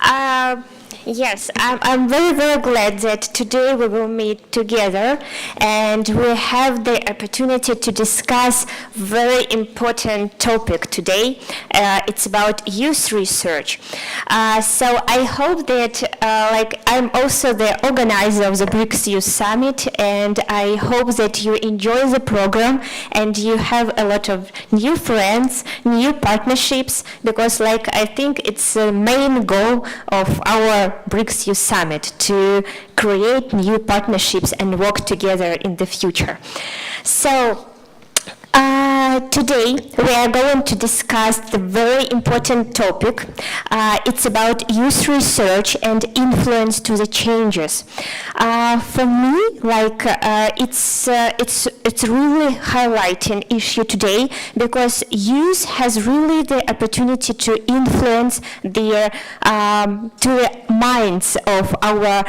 Uh, yes, I'm very, very glad that today we will meet together and we have the opportunity to discuss very important topic today. It's about youth research. So I hope that, I'm also the organizer of the BRICS Youth Summit, and I hope that you enjoy the program and you have a lot of new friends, new partnerships, because I think it's the main goal of our BRICS Youth Summit to create new partnerships and work together in the future. So today we are going to discuss the very important topic. It's about youth research and influence to the changes. For me, it's really highlighting issue today because youth has really the opportunity to influence the minds of our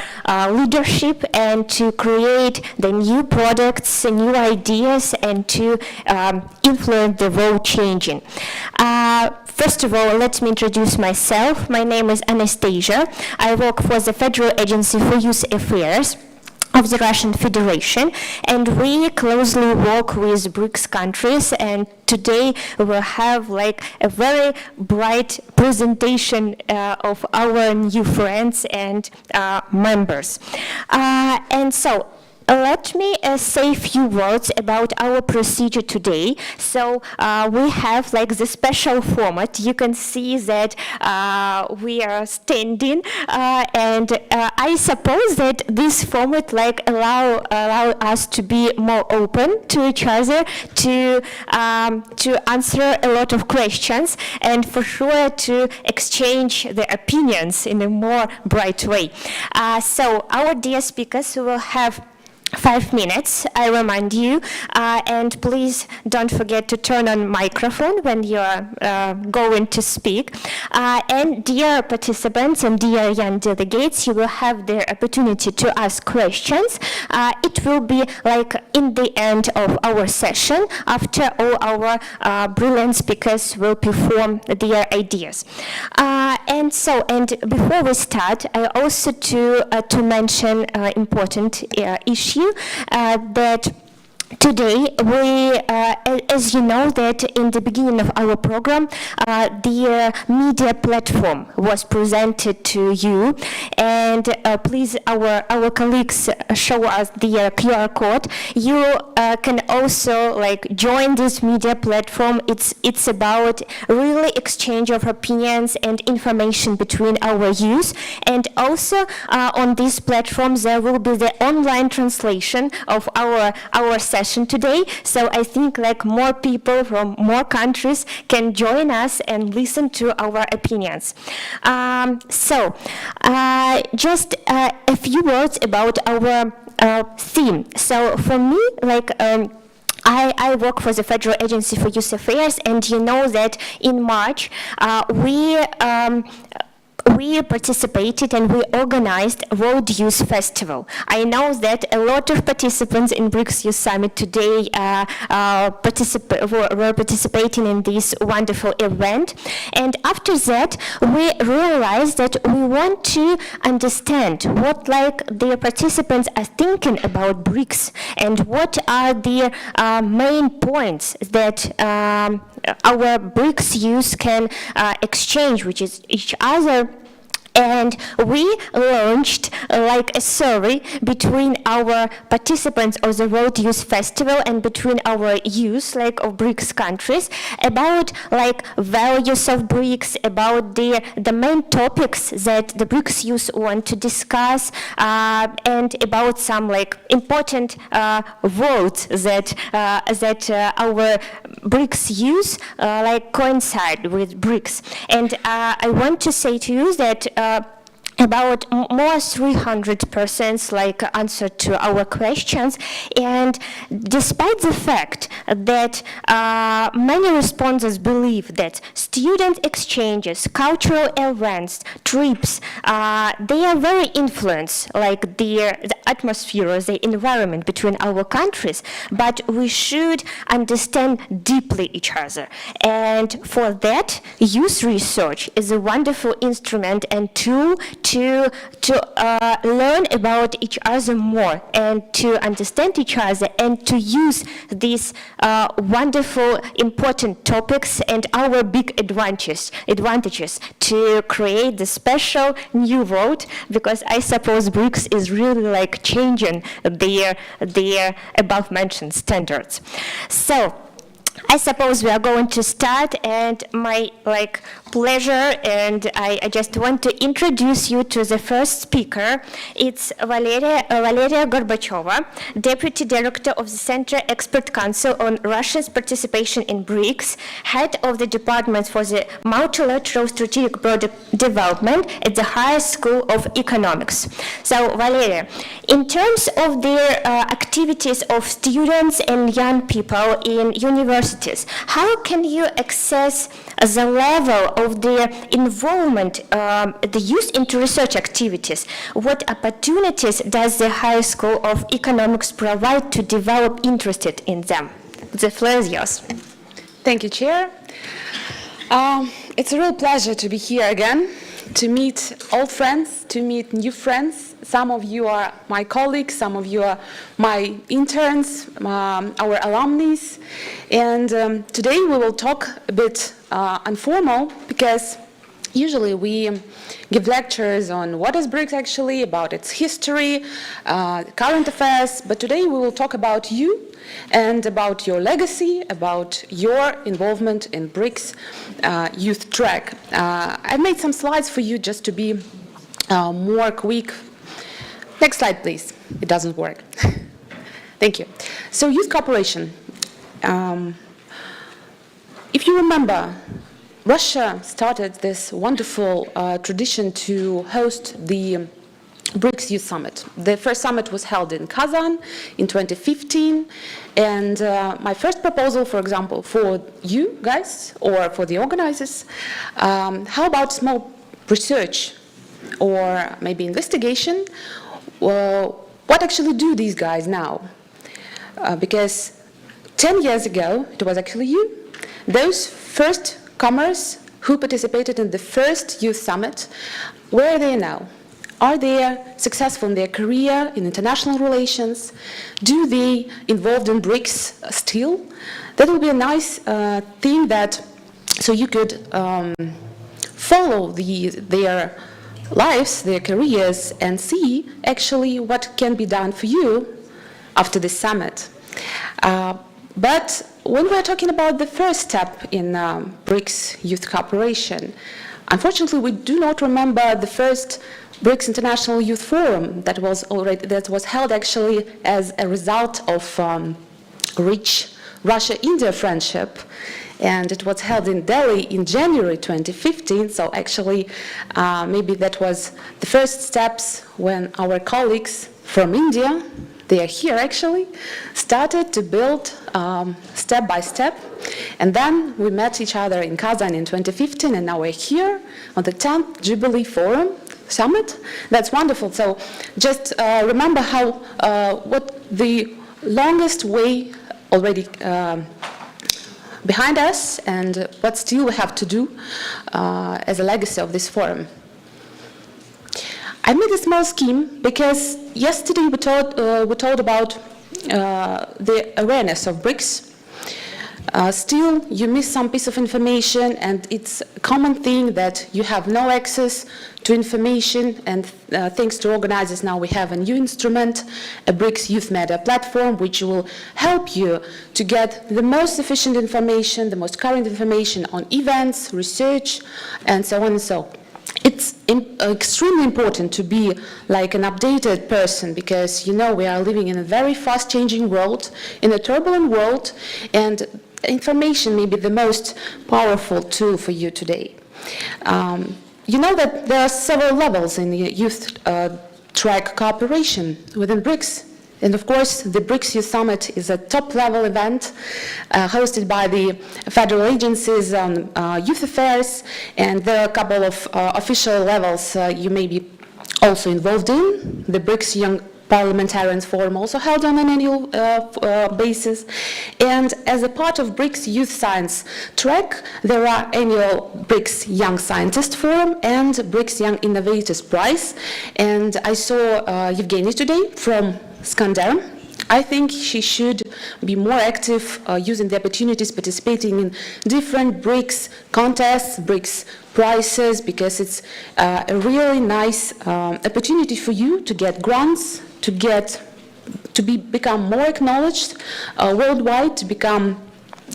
leadership and to create the new products, new ideas, and to influence the world changing. First of all, let me introduce myself. My name is Anastasia. I work for the Federal Agency for Youth Affairs of the Russian Federation, and we closely work with BRICS countries, and today we will have a very bright presentation of our new friends and members. And so let me say a few words about our procedure today. So we have the special format. You can see that we are standing, and I suppose that this format allow us to be more open to each other, to answer a lot of questions, and for sure to exchange the opinions in a more bright way. So our dear speakers will have 5 minutes, I remind you, and please don't forget to turn on microphone when you're going to speak. And dear participants and dear young delegates, you will have the opportunity to ask questions. It will be in the end of our session, after all our brilliant speakers will perform their ideas. And before we start, I also to mention important issue that today we, as you know, that in the beginning of our program, the media platform was presented to you, and please, our colleagues show us the QR code. You can also join this media platform. It's about really exchange of opinions and information between our youth, and also on this platform there will be the online translation of our session today, so I think more people from more countries can join us and listen to our opinions. Just a few words about our theme. So for me, I work for the Federal Agency for Youth Affairs, and you know that in March we participated and we organized World Youth Festival. I know that a lot of participants in BRICS Youth Summit today were participating in this wonderful event. And after that, we realized that we want to understand what the participants are thinking about BRICS and what are the main points that our BRICS youth can exchange with each other. And we launched a survey between our participants of the World Youth Festival and between our youth of BRICS countries about values of BRICS, about the main topics that the BRICS youth want to discuss, and about some important words that our BRICS youth coincide with BRICS. And I want to say to you that about more 300% like answer to our questions, and despite the fact that many respondents believe that student exchanges, cultural events, trips, they are very influenced, like the atmosphere, the environment between our countries, but we should understand deeply each other. And for that, youth research is a wonderful instrument and tool to learn about each other more and to understand each other and to use these wonderful, important topics and our big advantages to create the special new world, because I suppose BRICS is really like changing their above mentioned standards. So I suppose we are going to start, and my pleasure, and I just want to introduce you to the first speaker. It's Valeria Gorbacheva, Deputy Director of the Center Expert Council on Russia's Participation in BRICS, Head of the Department for the Multilateral Strategic Project Development at the Higher School of Economics. So Valeria, in terms of their activities of students and young people in universities, how can you assess the level of their involvement, the youth into research activities? What opportunities does the Higher School of Economics provide to develop interest in them? The floor is yours. Thank you, Chair. It's a real pleasure to be here again, to meet old friends, to meet new friends. Some of you are my colleagues, some of you are my interns, our alumni. And today we will talk a bit informal, because usually we give lectures on what is BRICS actually, about its history, current affairs, but today we will talk about you and about your legacy, about your involvement in BRICS youth track. I made some slides for you just to be more quick. Next slide, please. It doesn't work. Thank you. So youth cooperation. If you remember, Russia started this wonderful tradition to host the BRICS Youth Summit. The first summit was held in Kazan in 2015, and my first proposal, for example, for you guys or for the organizers, how about small research or maybe investigation? Well, what actually do these guys now? Because 10 years ago, it was actually you. Those first comers who participated in the first youth summit, where are they now? Are they successful in their career, in international relations? Do they involved in BRICS still? That would be a nice thing that, so you could follow their lives, their careers, and see actually what can be done for you after this summit. But when we're talking about the first step in BRICS youth cooperation, unfortunately we do not remember the first BRICS International Youth Forum that was held actually as a result of rich Russia-India friendship, and it was held in Delhi in January 2015. So actually, maybe that was the first steps when our colleagues from India, they are here actually, started to build step by step. And then we met each other in Kazan in 2015, and now we're here on the 10th Jubilee Forum Summit. That's wonderful. So just remember how what the longest way already behind us, and what still we have to do as a legacy of this forum. I made a small scheme because yesterday we told about the awareness of BRICS. Still, you miss some piece of information, and it's a common thing that you have no access to information, and thanks to organizers now we have a new instrument, a BRICS Youth Media platform, which will help you to get the most efficient information, the most current information on events, research, and so on and so on. It's extremely important to be like an updated person, because you know we are living in a very fast-changing world, in a turbulent world, and information may be the most powerful tool for you today. You know that there are several levels in the youth track cooperation within BRICS. And of course, the BRICS Youth Summit is a top-level event hosted by the federal agencies on youth affairs, and there are a couple of official levels you may be also involved in. The BRICS Young Parliamentarians Forum also held on an annual basis. And as a part of BRICS Youth Science track, there are annual BRICS Young Scientist Forum and BRICS Young Innovators Prize. And I saw Evgeny today from Skander. I think she should be more active using the opportunities, participating in different BRICS contests, BRICS prizes, because it's a really nice opportunity for you to get grants, to become more acknowledged worldwide, to become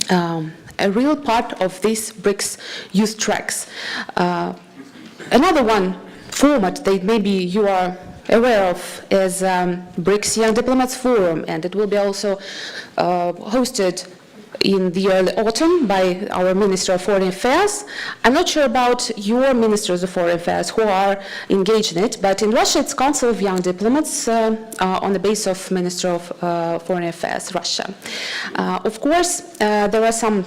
a real part of these BRICS youth tracks. Another one format that maybe you are aware of is BRICS Young Diplomats Forum, and it will be also hosted in the early autumn by our Minister of Foreign Affairs. I'm not sure about your Ministers of Foreign Affairs who are engaged in it, but in Russia it's Council of Young Diplomats on the base of Minister of Foreign Affairs, Russia. Of course, there are some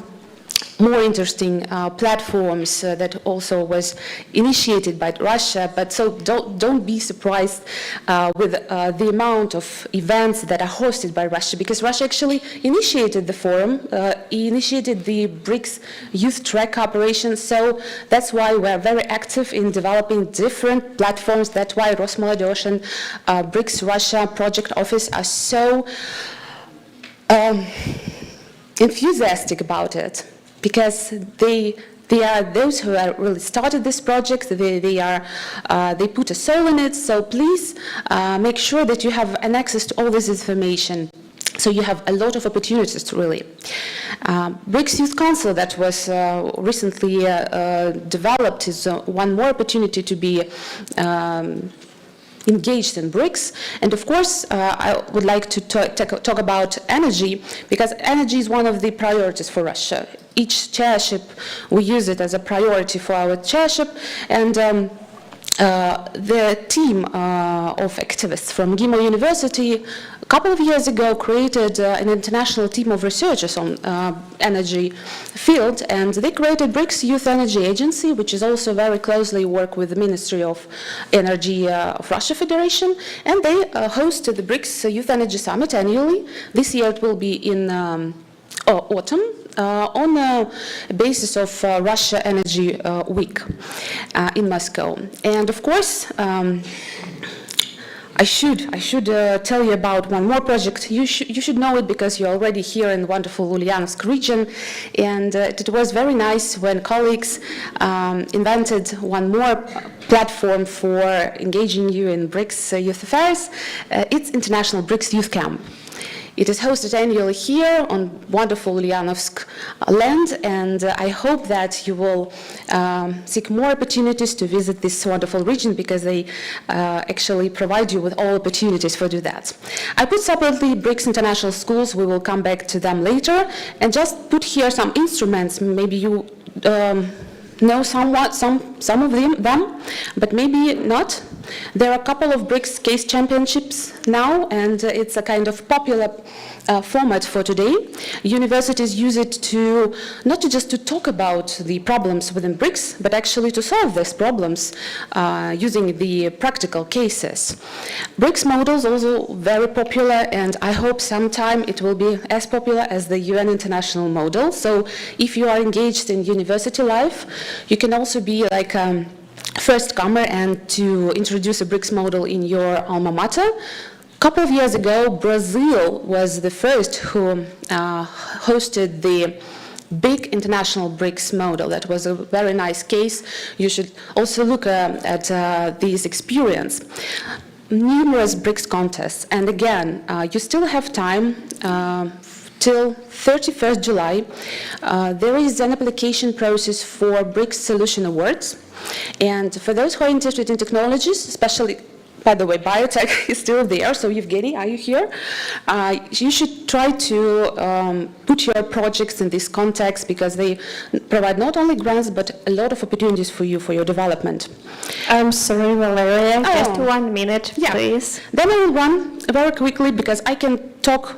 more interesting platforms that also was initiated by Russia, but so don't be surprised with the amount of events that are hosted by Russia, because Russia actually initiated the forum, initiated the BRICS Youth Track Cooperation, so that's why we're very active in developing different platforms. That's why Rosmolodezh and BRICS Russia Project Office are so enthusiastic about it, because they are those who are really started this project. They put a soul in it. So please make sure that you have an access to all this information. So you have a lot of opportunities to really. BRICS Youth Council that was recently developed is one more opportunity to be engaged in BRICS. And of course, I would like to talk about energy, because energy is one of the priorities for Russia. Each chairship, we use it as a priority for our chairship, and the team of activists from GIMO University a couple of years ago created an international team of researchers on energy field, and they created BRICS Youth Energy Agency, which is also very closely work with the Ministry of Energy of Russia Federation, and they hosted the BRICS Youth Energy Summit annually. This year it will be in autumn, on the basis of Russia Energy Week in Moscow. And of course, I should tell you about one more project. You should know it because you're already here in wonderful Ulyanovsk region, and it was very nice when colleagues invented one more platform for engaging you in BRICS youth affairs. It's International BRICS Youth Camp. It is hosted annually here on wonderful Ulyanovsk land, and I hope that you will seek more opportunities to visit this wonderful region, because they actually provide you with all opportunities for do that. I put separately BRICS International Schools. We will come back to them later, and just put here some instruments. Maybe you know somewhat some of them, but maybe not. There are a couple of BRICS case championships now, and it's a kind of popular format for today. Universities use it to not just to talk about the problems within BRICS, but actually to solve these problems using the practical cases. BRICS models also very popular, and I hope sometime it will be as popular as the UN International Model. So if you are engaged in university life, you can also be like first comer and to introduce a BRICS model in your alma mater. A couple of years ago, Brazil was the first who hosted the big international BRICS model. That was a very nice case. You should also look at this experience. Numerous BRICS contests, and again, you still have time till 31st July. There is an application process for BRICS Solution Awards. And for those who are interested in technologies, especially By the way, biotech is still there, so Evgeny, are you here? You should try to put your projects in this context because they provide not only grants but a lot of opportunities for you for your development. I'm sorry, Valeria, just Oh. 1 minute, Yeah. please. Then I will run very quickly because I can talk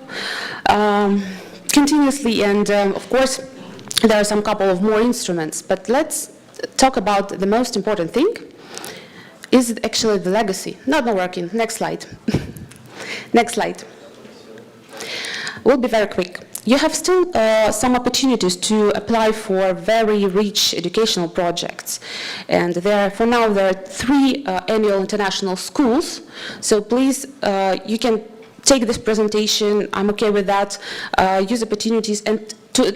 continuously and of course there are some couple of more instruments, but let's talk about the most important thing. Is it actually the legacy? Not working. Next slide. Next slide. We'll be very quick. You have still some opportunities to apply for very rich educational projects. And for now, there are 3 annual international schools. So please, you can take this presentation. I'm okay with that. Use opportunities. And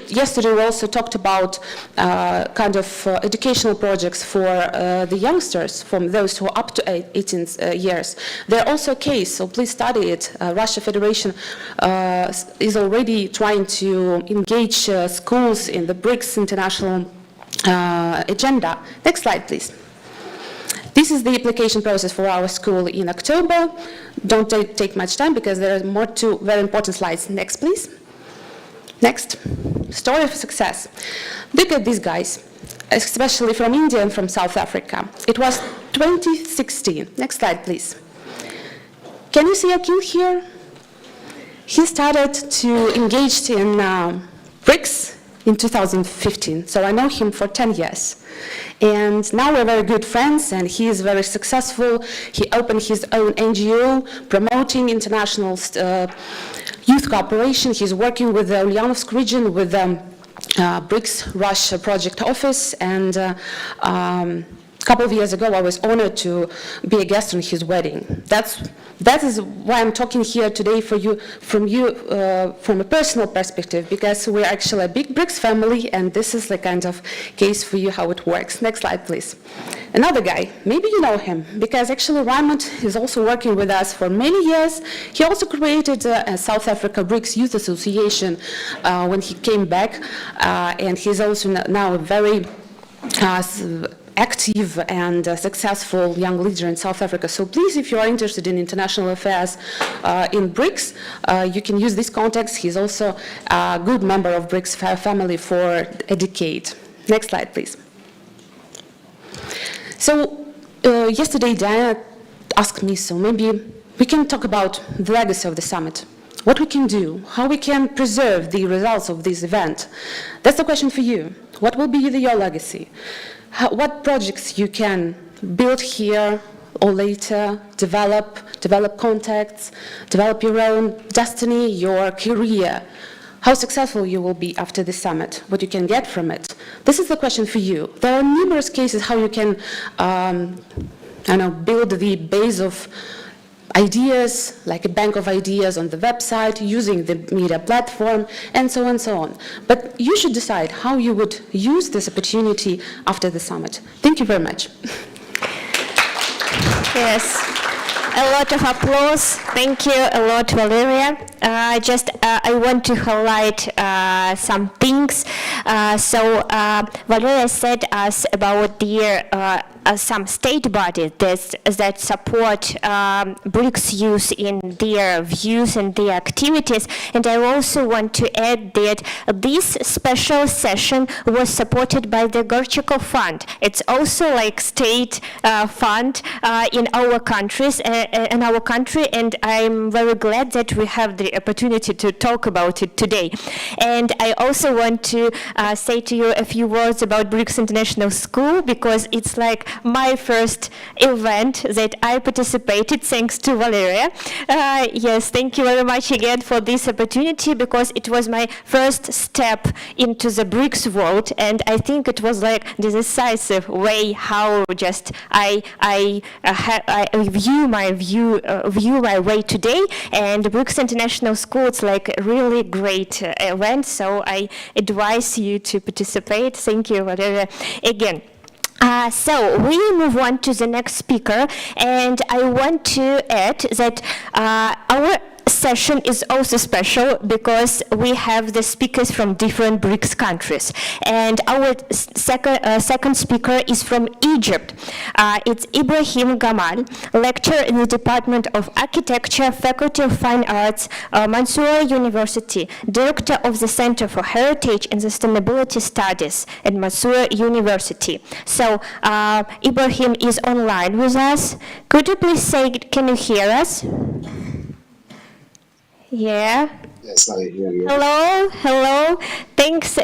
yesterday, we also talked about kind of educational projects for the youngsters, from those who are up to 18 years. They're also a case, so please study it. Russia Federation is already trying to engage schools in the BRICS international agenda. Next slide, please. This is the application process for our school in October. Don't take much time because there are more 2 very important slides. Next, please. Next, story of success. Look at these guys, especially from India and from South Africa. It was 2016. Next slide, please. Can you see Akhil here? He started to engage in BRICS in 2015, so I know him for 10 years. And now we're very good friends, and he is very successful. He opened his own NGO promoting international youth cooperation. He's working with the Ulyanovsk region with BRICS Russia Project Office, and a couple of years ago I was honored to be a guest on his wedding. That is why I'm talking here today from a personal perspective, because we're actually a big BRICS family, and this is the kind of case for you how it works. Next slide, please. Another guy, maybe you know him, because actually Raymond is also working with us for many years. He also created a South Africa BRICS Youth Association when he came back, and he's also now a very active and successful young leader in South Africa. So please, if you are interested in international affairs in BRICS, you can use this context. He's also a good member of BRICS family for a decade. Next slide, please. So yesterday, Diana asked me, so maybe we can talk about the legacy of the summit. What we can do, how we can preserve the results of this event. That's the question for you. What will be your legacy? What projects you can build here or later, develop contacts, develop your own destiny, your career. How successful you will be after the summit, what you can get from it. This is the question for you. There are numerous cases how you can build the base of ideas, like a bank of ideas on the website, using the media platform, and so on and so on. But you should decide how you would use this opportunity after the summit. Thank you very much. Yes, a lot of applause. Thank you a lot, Valeria. I want to highlight some things. Valeria said us about some state bodies that support BRICS youth in their views and their activities. And I also want to add that this special session was supported by the Gorchakov Fund. It's also like state fund in our countries, in our country, and I'm very glad that we have the opportunity to talk about it today. And I also want to say to you a few words about BRICS International School, because it's like my first event that I participated, thanks to Valeria. Yes, thank you very much again for this opportunity, because it was my first step into the BRICS world, and I think it was like the decisive way how just I view my way today. And BRICS International School, it's like a really great event, so I advise you to participate. Thank you, Valeria, again. So we move on to the next speaker, and I want to add that our session is also special because we have the speakers from different BRICS countries. And our second speaker is from Egypt. It's Ibrahim Gamal, lecturer in the Department of Architecture, Faculty of Fine Arts, Mansour University, director of the Center for Heritage and Sustainability Studies at Mansour University. So Ibrahim is online with us. Could you please say, can you hear us? Yeah. Yes, I hear you. Hello. Thank you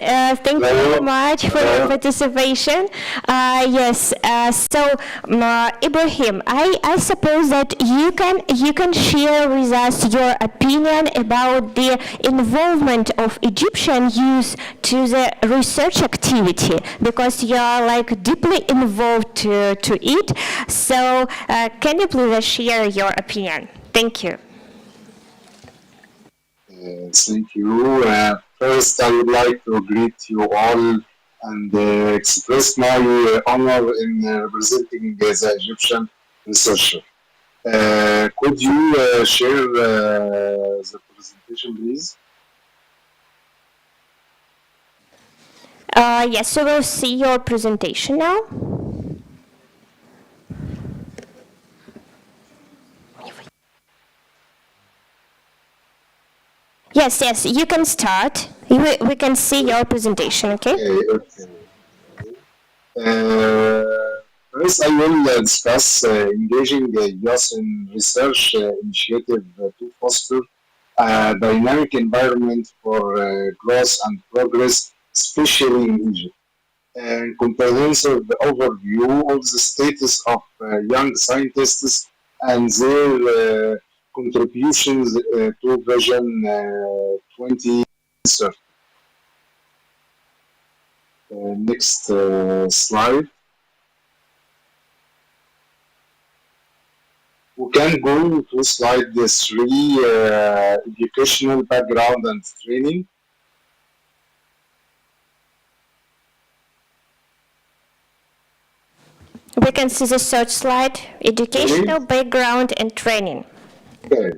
very much for your participation. Yes. So, Ibrahim, I suppose that you can share with us your opinion about the involvement of Egyptian youth to the research activity, because you are like deeply involved to it. So, can you please share your opinion? Thank you. Thank you. First, I would like to greet you all and express my honor in representing the Egyptian researcher. Could you share the presentation, please? Yes, so we'll see your presentation now. Yes, you can start. We can see your presentation, okay? Okay. First, I will discuss engaging youth in research initiative to foster a dynamic environment for growth and progress, especially in Egypt. And comprehensive overview of the status of young scientists and their contributions to Vision 2030. Next slide. We can go to slide 3, educational background and training. We can see the third slide, educational background and training. Okay.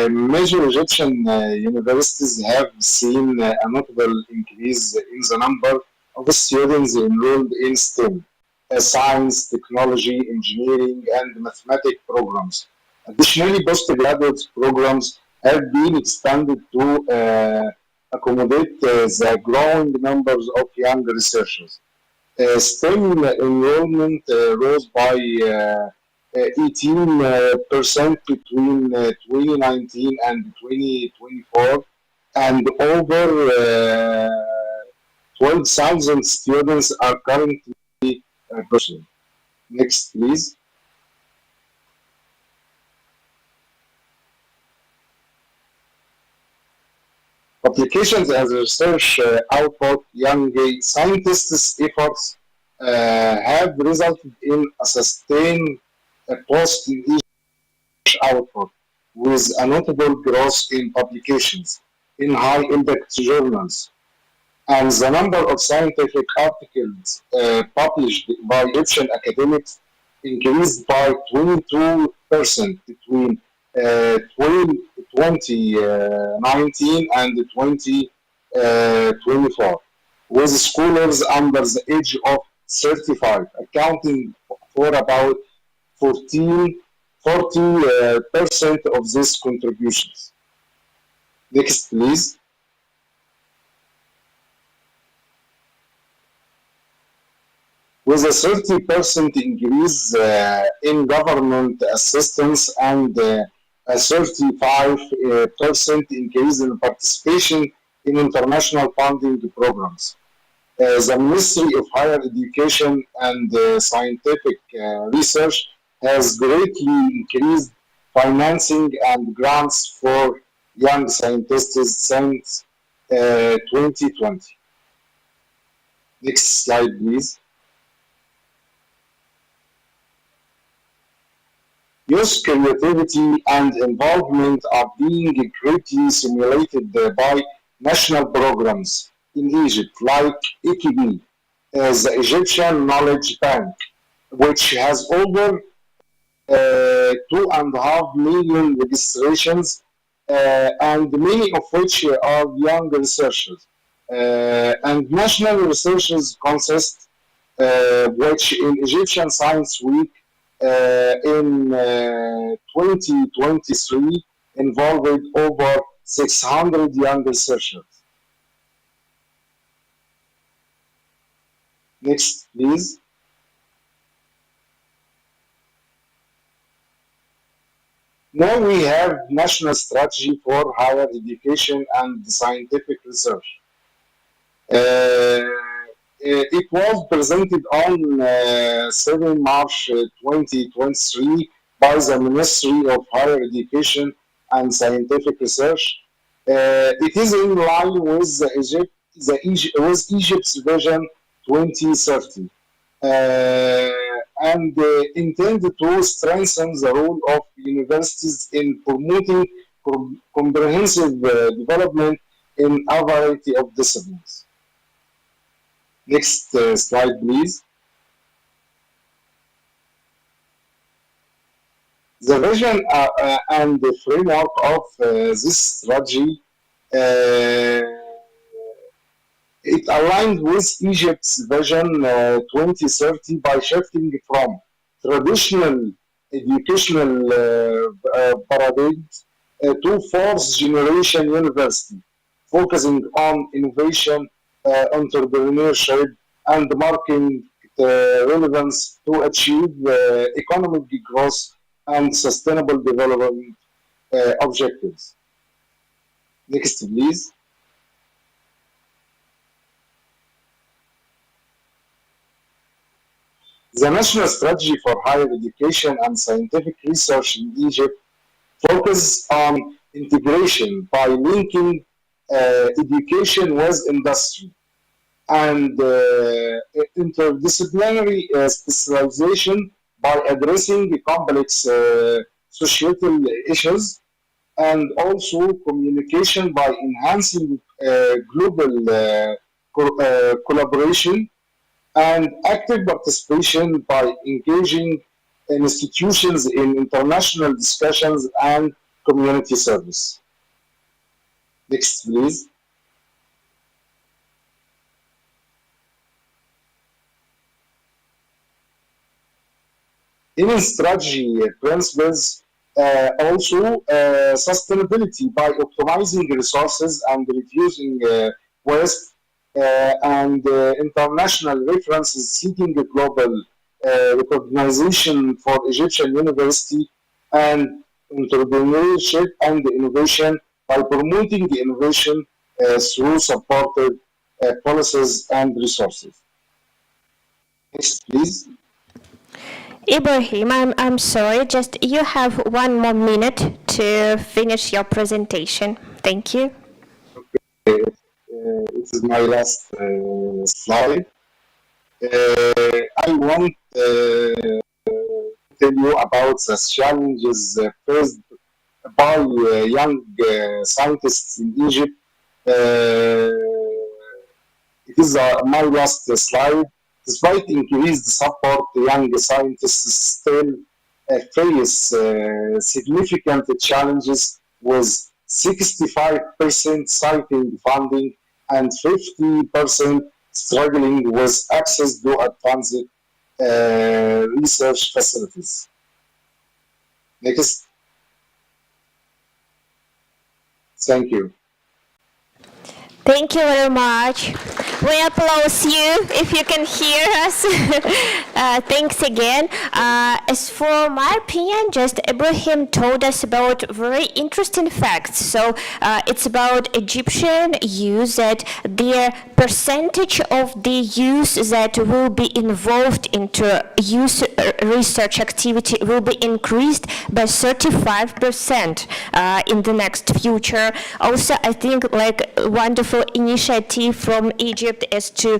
Major Egyptian universities have seen a notable increase in the number of students enrolled in STEM, science, technology, engineering, and mathematics programs. Additionally, postgraduate programs have been expanded to accommodate the growing numbers of young researchers. STEM enrollment rose by 18% between 2019 and 2024, and over 12,000 students are currently pursuing. Next, please. Applications as a research output, young scientists' efforts have resulted in a sustained post-research output with a notable growth in publications in high-impact journals. And the number of scientific articles published by Egyptian academics increased by 22% between 2019 and 2024, with scholars under the age of 35 accounting for about 40% of these contributions. Next, please. With a 30% increase in government assistance and a 35% increase in participation in international funding programs. The Ministry of Higher Education and Scientific Research has greatly increased financing and grants for young scientists since 2020. Next slide, please. Youth creativity and involvement are being greatly stimulated by national programs in Egypt, like EKB, the Egyptian Knowledge Bank, which has over 2.5 million registrations, and many of which are young researchers. And national researchers consist, which in Egyptian Science Week in 2023 involved over 600 young researchers. Next, please. Now we have national strategy for higher education and scientific research. It was presented on 7 March 2023 by the Ministry of Higher Education and Scientific Research. It is in line with Egypt's Vision 2030 and intended to strengthen the role of universities in promoting comprehensive development in a variety of disciplines. Next slide, please. The vision and the framework of this strategy it aligned with Egypt's Vision 2030 by shifting from traditional educational paradigms to fourth generation university, focusing on innovation, entrepreneurship, and market relevance to achieve economic growth and sustainable development objectives. Next, please. The National Strategy for Higher Education and Scientific Research in Egypt focuses on integration by linking education with industry and interdisciplinary specialization by addressing complex societal issues, and also communication by enhancing global collaboration, and active participation by engaging institutions in international discussions and community service. Next, please. In strategy principles, also sustainability by optimizing resources and reducing waste, and international references seeking a global recognition for Egyptian university, and entrepreneurship and innovation by promoting the innovation through supported policies and resources. Next, please. Ibrahim, I'm sorry, just you have 1 more minute to finish your presentation. Thank you. This is my last slide. I want to tell you about the challenges faced by young scientists in Egypt. It is my last slide. Despite increased support, young scientists still face significant challenges, with 65% citing funding and 50% struggling with access to advanced research facilities. Next. Thank you. Thank you very much. We applaud you if you can hear us. Thanks again. As for my opinion, just Ibrahim told us about very interesting facts. So it's about Egyptian youth, that their percentage of the youth that will be involved into youth research activity will be increased by 35% in the next future. Also, I think like wonderful initiative from Egypt is to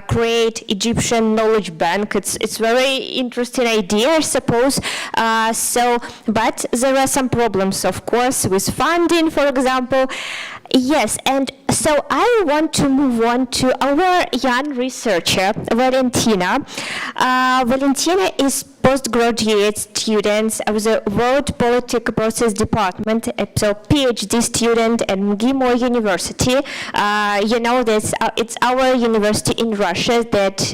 create Egyptian knowledge bank. It's very interesting idea, I suppose. But there are some problems, of course, with funding, for example. Yes, and So I want to move on to our young researcher, Valentina. Valentina is postgraduate student of the World Political Process Department, so PhD student at MGIMO University. You know that it's our university in Russia that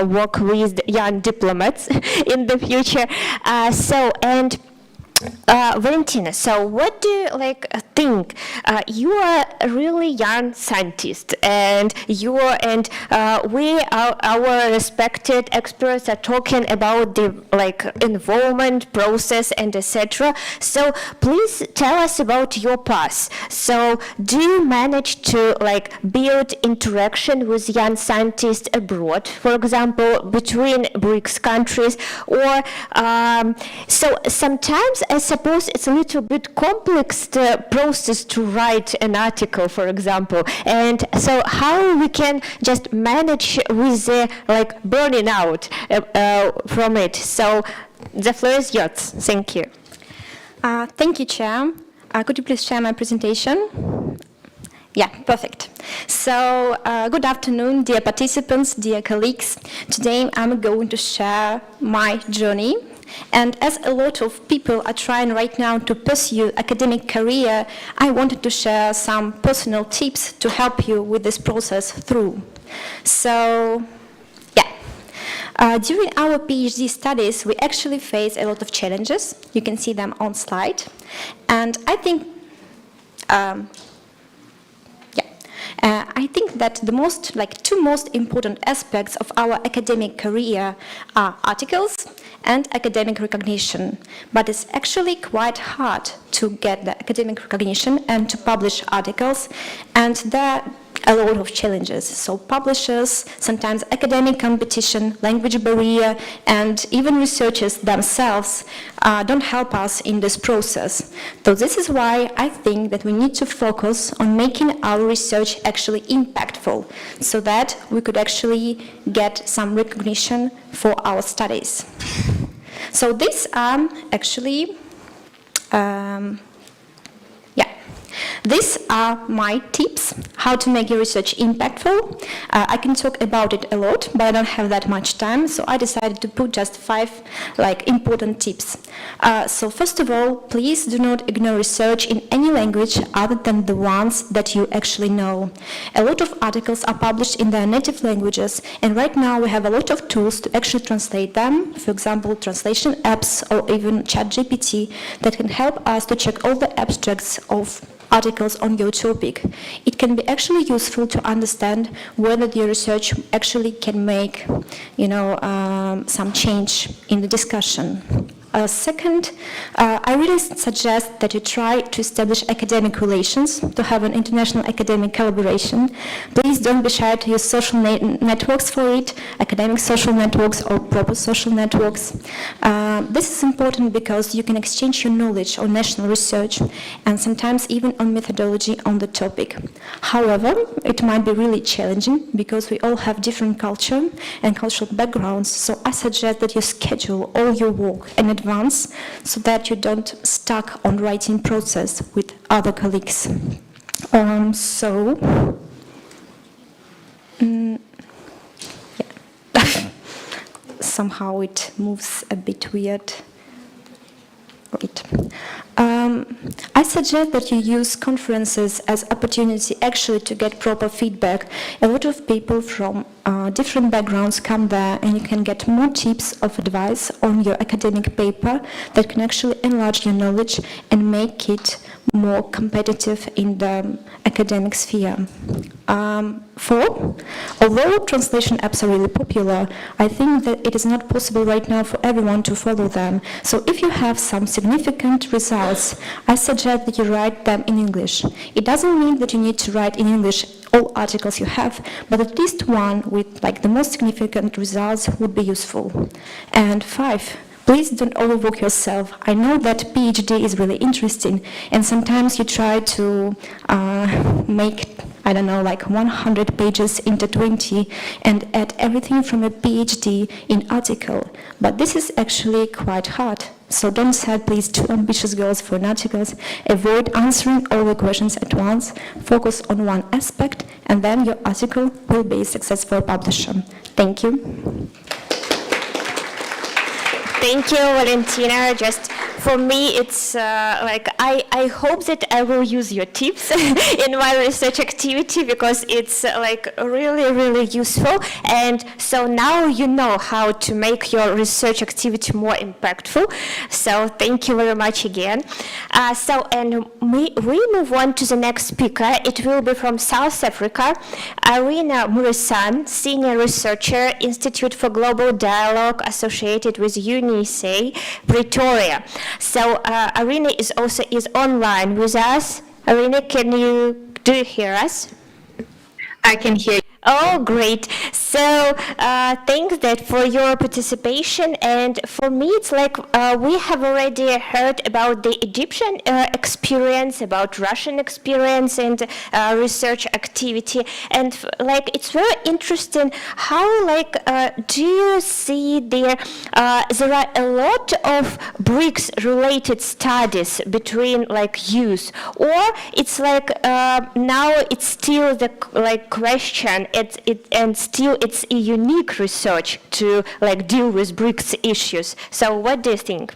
work with young diplomats in the future. Valentina, so what do you think? You are a really young scientist, and our respected experts are talking about the involvement process and etc. So please tell us about your path. So do you manage to build interaction with young scientists abroad, for example, between BRICS countries, or so sometimes I suppose it's a little bit complex process to write an article, for example, and so how we can just manage with the burning out from it. So the floor is yours. Thank you. Thank you, Chair. Could you please share my presentation? Yeah, perfect. So, good afternoon, dear participants, dear colleagues. Today I'm going to share my journey. And as a lot of people are trying right now to pursue academic career, I wanted to share some personal tips to help you with this process through. So, during our PhD studies, we actually face a lot of challenges. You can see them on slide. And I think that the two most important aspects of our academic career are articles and academic recognition. But it's actually quite hard to get the academic recognition and to publish articles, and there are a lot of challenges. So publishers, sometimes academic competition, language barrier, and even researchers themselves don't help us in this process. So this is why I think that we need to focus on making our research actually impactful, so that we could actually get some recognition for our studies. So these are actually these are my tips, how to make your research impactful. I can talk about it a lot, but I don't have that much time, so I decided to put just 5 important tips. So first of all, please do not ignore research in any language other than the ones that you actually know. A lot of articles are published in their native languages, and right now we have a lot of tools to actually translate them, for example, translation apps or even ChatGPT that can help us to check all the abstracts of articles on your topic. It can be actually useful to understand whether your research actually can make, some change in the discussion. Second, I really suggest that you try to establish academic relations, to have an international academic collaboration. Please don't be shy to use social networks for it, academic social networks or proper social networks. This is important because you can exchange your knowledge on national research and sometimes even on methodology on the topic. However, it might be really challenging because we all have different culture and cultural backgrounds, so I suggest that you schedule all your work in advance so that you don't stuck on writing process with other colleagues. Somehow it moves a bit weird. Right. I suggest that you use conferences as opportunity actually to get proper feedback. A lot of people from different backgrounds come there, and you can get more tips of advice on your academic paper that can actually enlarge your knowledge and make it more competitive in the academic sphere. 4, although translation apps are really popular, I think that it is not possible right now for everyone to follow them. So if you have some significant results, I suggest that you write them in English. It doesn't mean that you need to write in English all articles you have, but at least one with the most significant results would be useful. And 5, please don't overwork yourself. I know that PhD is really interesting, and sometimes you try to make, 100 pages into 20 and add everything from a PhD in article. But this is actually quite hard. So don't set, please, too ambitious goals for articles. Avoid answering all the questions at once. Focus on one aspect, and then your article will be a successful publisher. Thank you. Thank you, Valentina. Just for me, it's I hope that I will use your tips in my research activity because it's really, really useful. And so now you know how to make your research activity more impactful. So thank you very much again. We move on to the next speaker. It will be from South Africa, Arina Murisan, Senior Researcher, Institute for Global Dialogue, associated with UNISA, Pretoria. So Arina is online with us. Arina, do you hear us? I can hear you. Oh, great. So thanks that for your participation. And for me, it's we have already heard about the Egyptian experience, about Russian experience and research activity. And it's very interesting how do you see there are a lot of BRICS related studies between youth, or it's now it's still the question. And still it's a unique research to deal with BRICS issues. So what do you think?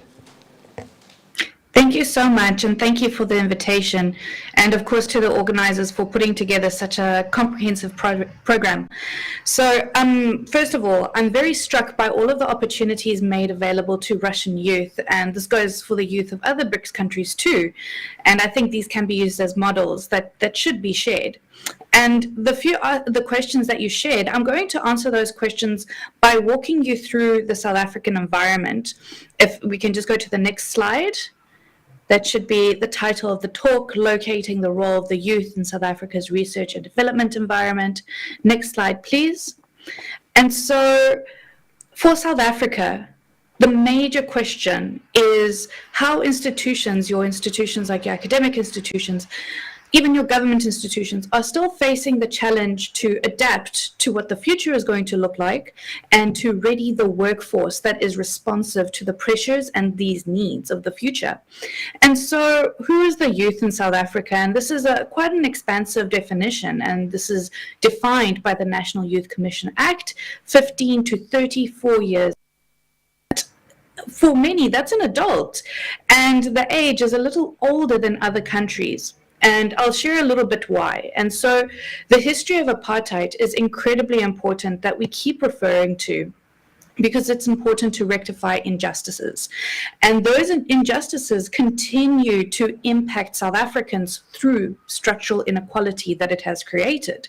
Thank you so much, and thank you for the invitation, and of course to the organizers for putting together such a comprehensive program. So first of all, I'm very struck by all of the opportunities made available to Russian youth, and this goes for the youth of other BRICS countries too, and I think these can be used as models that should be shared. And the questions that you shared, I'm going to answer those questions by walking you through the South African environment. If we can just go to the next slide. That should be the title of the talk, Locating the Role of the Youth in South Africa's Research and Development Environment. Next slide, please. And so for South Africa, the major question is how institutions, your institutions like your academic institutions, even your government institutions, are still facing the challenge to adapt to what the future is going to look like and to ready the workforce that is responsive to the pressures and these needs of the future. And so who is the youth in South Africa? And this is quite an expansive definition, and this is defined by the National Youth Commission Act, 15 to 34 years. For many, that's an adult, and the age is a little older than other countries. And I'll share a little bit why. And so the history of apartheid is incredibly important that we keep referring to, because it's important to rectify injustices. And those injustices continue to impact South Africans through structural inequality that it has created.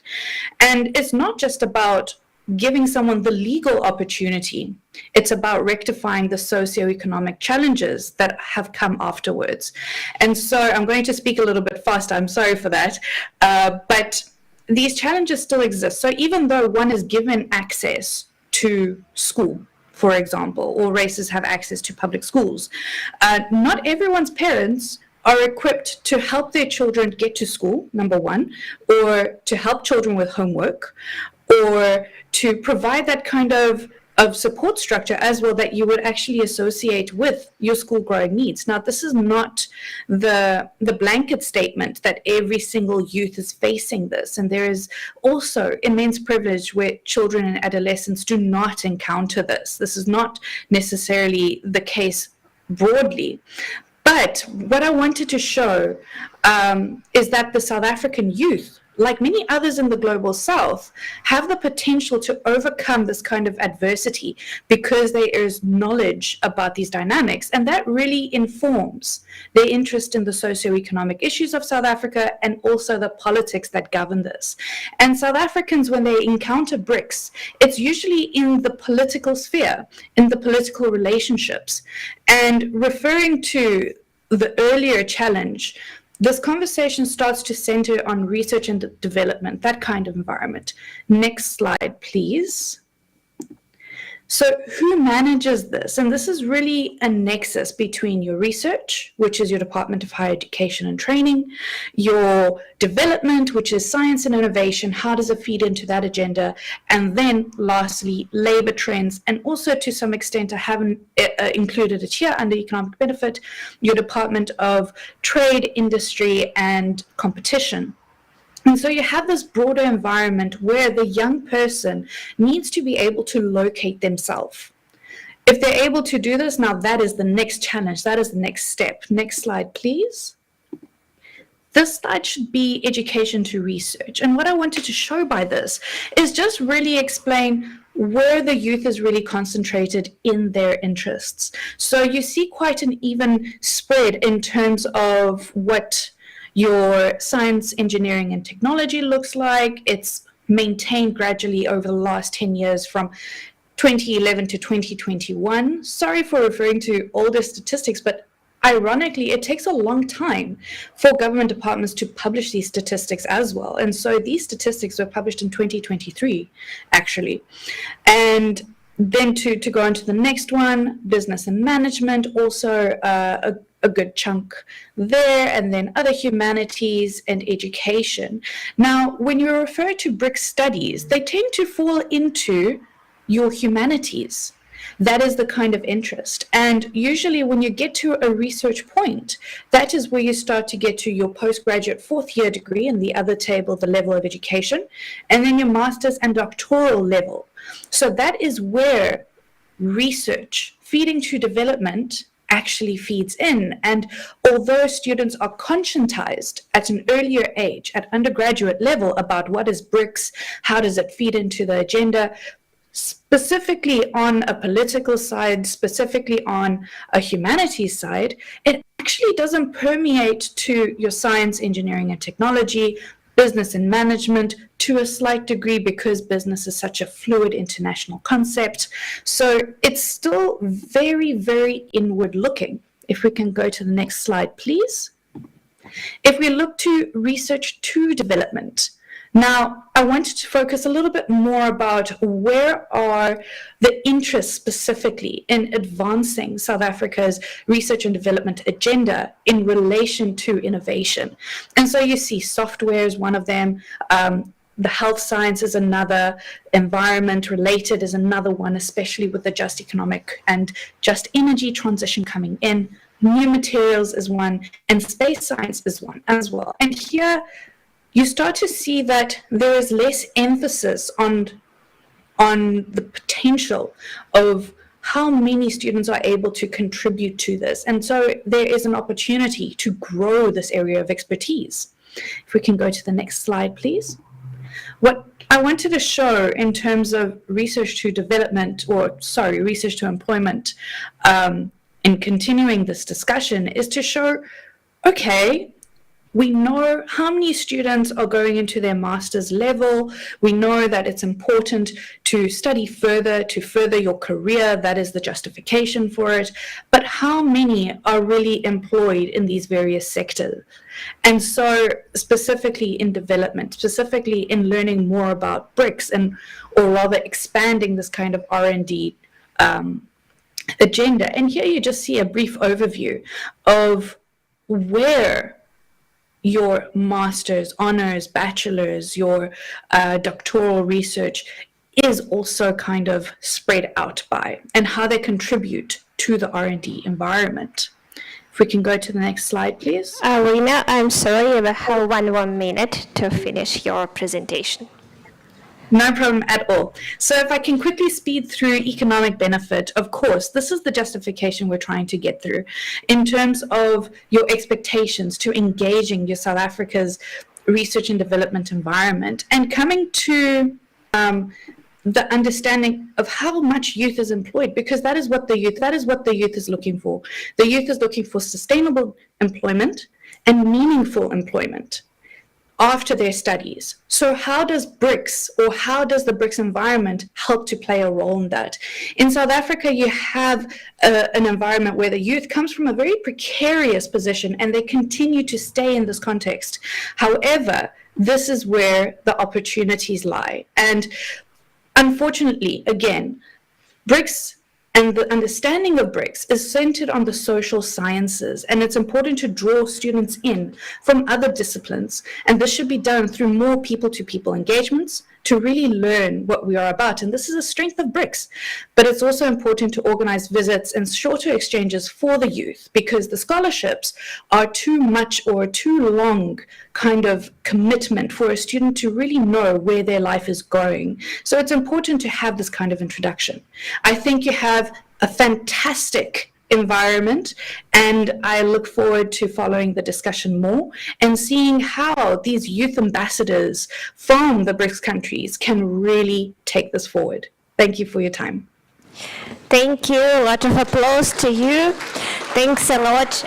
And it's not just about giving someone the legal opportunity. It's about rectifying the socioeconomic challenges that have come afterwards. And so I'm going to speak a little bit fast, I'm sorry for that, but these challenges still exist. So even though one is given access to school, for example, all races have access to public schools, not everyone's parents are equipped to help their children get to school, number one, or to help children with homework, or to provide that kind of support structure as well that you would actually associate with your school growing needs. Now, this is not the blanket statement that every single youth is facing this, and there is also immense privilege where children and adolescents do not encounter this. This is not necessarily the case broadly. But what I wanted to show is that the South African youth, like many others in the global south, have the potential to overcome this kind of adversity because there is knowledge about these dynamics, and that really informs their interest in the socioeconomic issues of South Africa and also the politics that govern this. And South Africans, when they encounter BRICS, it's usually in the political sphere, in the political relationships. And referring to the earlier challenge, this conversation starts to center on research and development, that kind of environment. Next slide, please. So who manages this? And this is really a nexus between your research, which is your Department of Higher Education and Training, your development, which is science and innovation, how does it feed into that agenda? And then lastly, labor trends, and also to some extent I haven't included it here under economic benefit, your Department of Trade, Industry and Competition. And so you have this broader environment where the young person needs to be able to locate themselves. If they're able to do this, now that is the next challenge, that is the next step. Next slide, please. This slide should be education to research. And what I wanted to show by this is just really explain where the youth is really concentrated in their interests. So you see quite an even spread in terms of what your science, engineering, and technology looks like. It's maintained gradually over the last 10 years from 2011 to 2021. Sorry for referring to older statistics, but ironically, it takes a long time for government departments to publish these statistics as well. And so these statistics were published in 2023, actually. And then to go on to the next one, business and management, also a good chunk there, and then other humanities and education. Now, when you refer to BRICS studies, they tend to fall into your humanities. That is the kind of interest. And usually when you get to a research point, that is where you start to get to your postgraduate fourth year degree, in the other table, the level of education, and then your master's and doctoral level. So that is where research feeding to development actually feeds in. And although students are conscientized at an earlier age, at undergraduate level, about what is BRICS, how does it feed into the agenda, specifically on a political side, specifically on a humanities side, it actually doesn't permeate to your science, engineering, and technology, business and management to a slight degree, because business is such a fluid international concept. So it's still very, very inward looking. If we can go to the next slide, please. If we look to research to development, now, I wanted to focus a little bit more about where are the interests specifically in advancing South Africa's research and development agenda in relation to innovation. And so you see software is one of them, the health science is another, environment related is another one, especially with the just economic and just energy transition coming in. New materials is one, and space science is one as well. And here, you start to see that there is less emphasis on the potential of how many students are able to contribute to this. And so there is an opportunity to grow this area of expertise. If we can go to the next slide, please. What I wanted to show in terms of research to development, research to employment, in continuing this discussion, is to show, okay, we know how many students are going into their master's level. We know that it's important to study further, to further your career. That is the justification for it. But how many are really employed in these various sectors? And so specifically in development, specifically in learning more about BRICS, or rather expanding this kind of R&D agenda. And here you just see a brief overview of where your master's, honors, bachelor's, your doctoral research is also kind of spread out by, and how they contribute to the R&D environment. If we can go to the next slide, please. Rina, I'm sorry, I have one more minute to finish your presentation. No problem at all. So if I can quickly speed through economic benefit, of course, this is the justification we're trying to get through in terms of your expectations to engaging your South Africa's research and development environment, and coming to the understanding of how much youth is employed, because that is what the youth is looking for. The youth is looking for sustainable employment and meaningful employment after their studies. So how does BRICS, or how does the BRICS environment help to play a role in that? In South Africa, you have an environment where the youth comes from a very precarious position, and they continue to stay in this context. However, this is where the opportunities lie. And unfortunately, again, BRICS and the understanding of BRICS is centered on the social sciences, and it's important to draw students in from other disciplines. And this should be done through more people-to-people engagements to really learn what we are about. And this is a strength of BRICS. But it's also important to organize visits and shorter exchanges for the youth, because the scholarships are too much or too long kind of commitment for a student to really know where their life is going. So it's important to have this kind of introduction. I think you have a fantastic environment, and I look forward to following the discussion more and seeing how these youth ambassadors from the BRICS countries can really take this forward. Thank you for your time. Thank you. A lot of applause to you. Thanks a lot.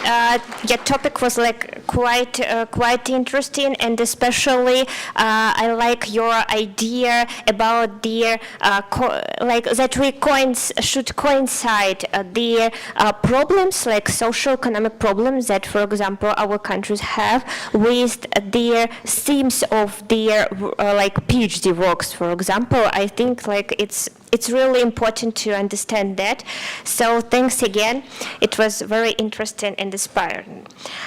Your topic was quite interesting, and especially I like your idea about the that we should coincide the problems, like social economic problems that, for example, our countries have, with the themes of their PhD works. For example, I think it's really important to understand that. So thanks again. It was very interesting and inspiring.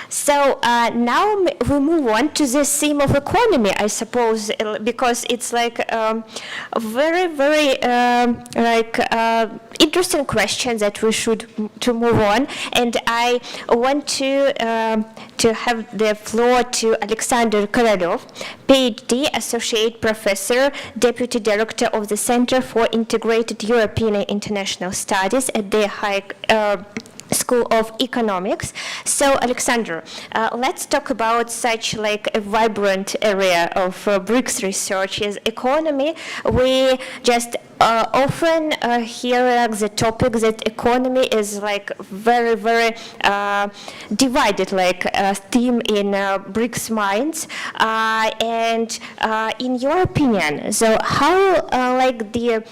So now we move on to the theme of economy, I suppose, because it's very, very interesting question that we should to move on. And I want to have the floor to Alexander Korolyov, PhD, Associate Professor, Deputy Director of the Center for Integrated European and International Studies at the School of Economics. So, Alexander, let's talk about such a vibrant area of BRICS research as economy. We just often hear the topic that economy is very, very divided, theme in BRICS minds. And in your opinion, so how the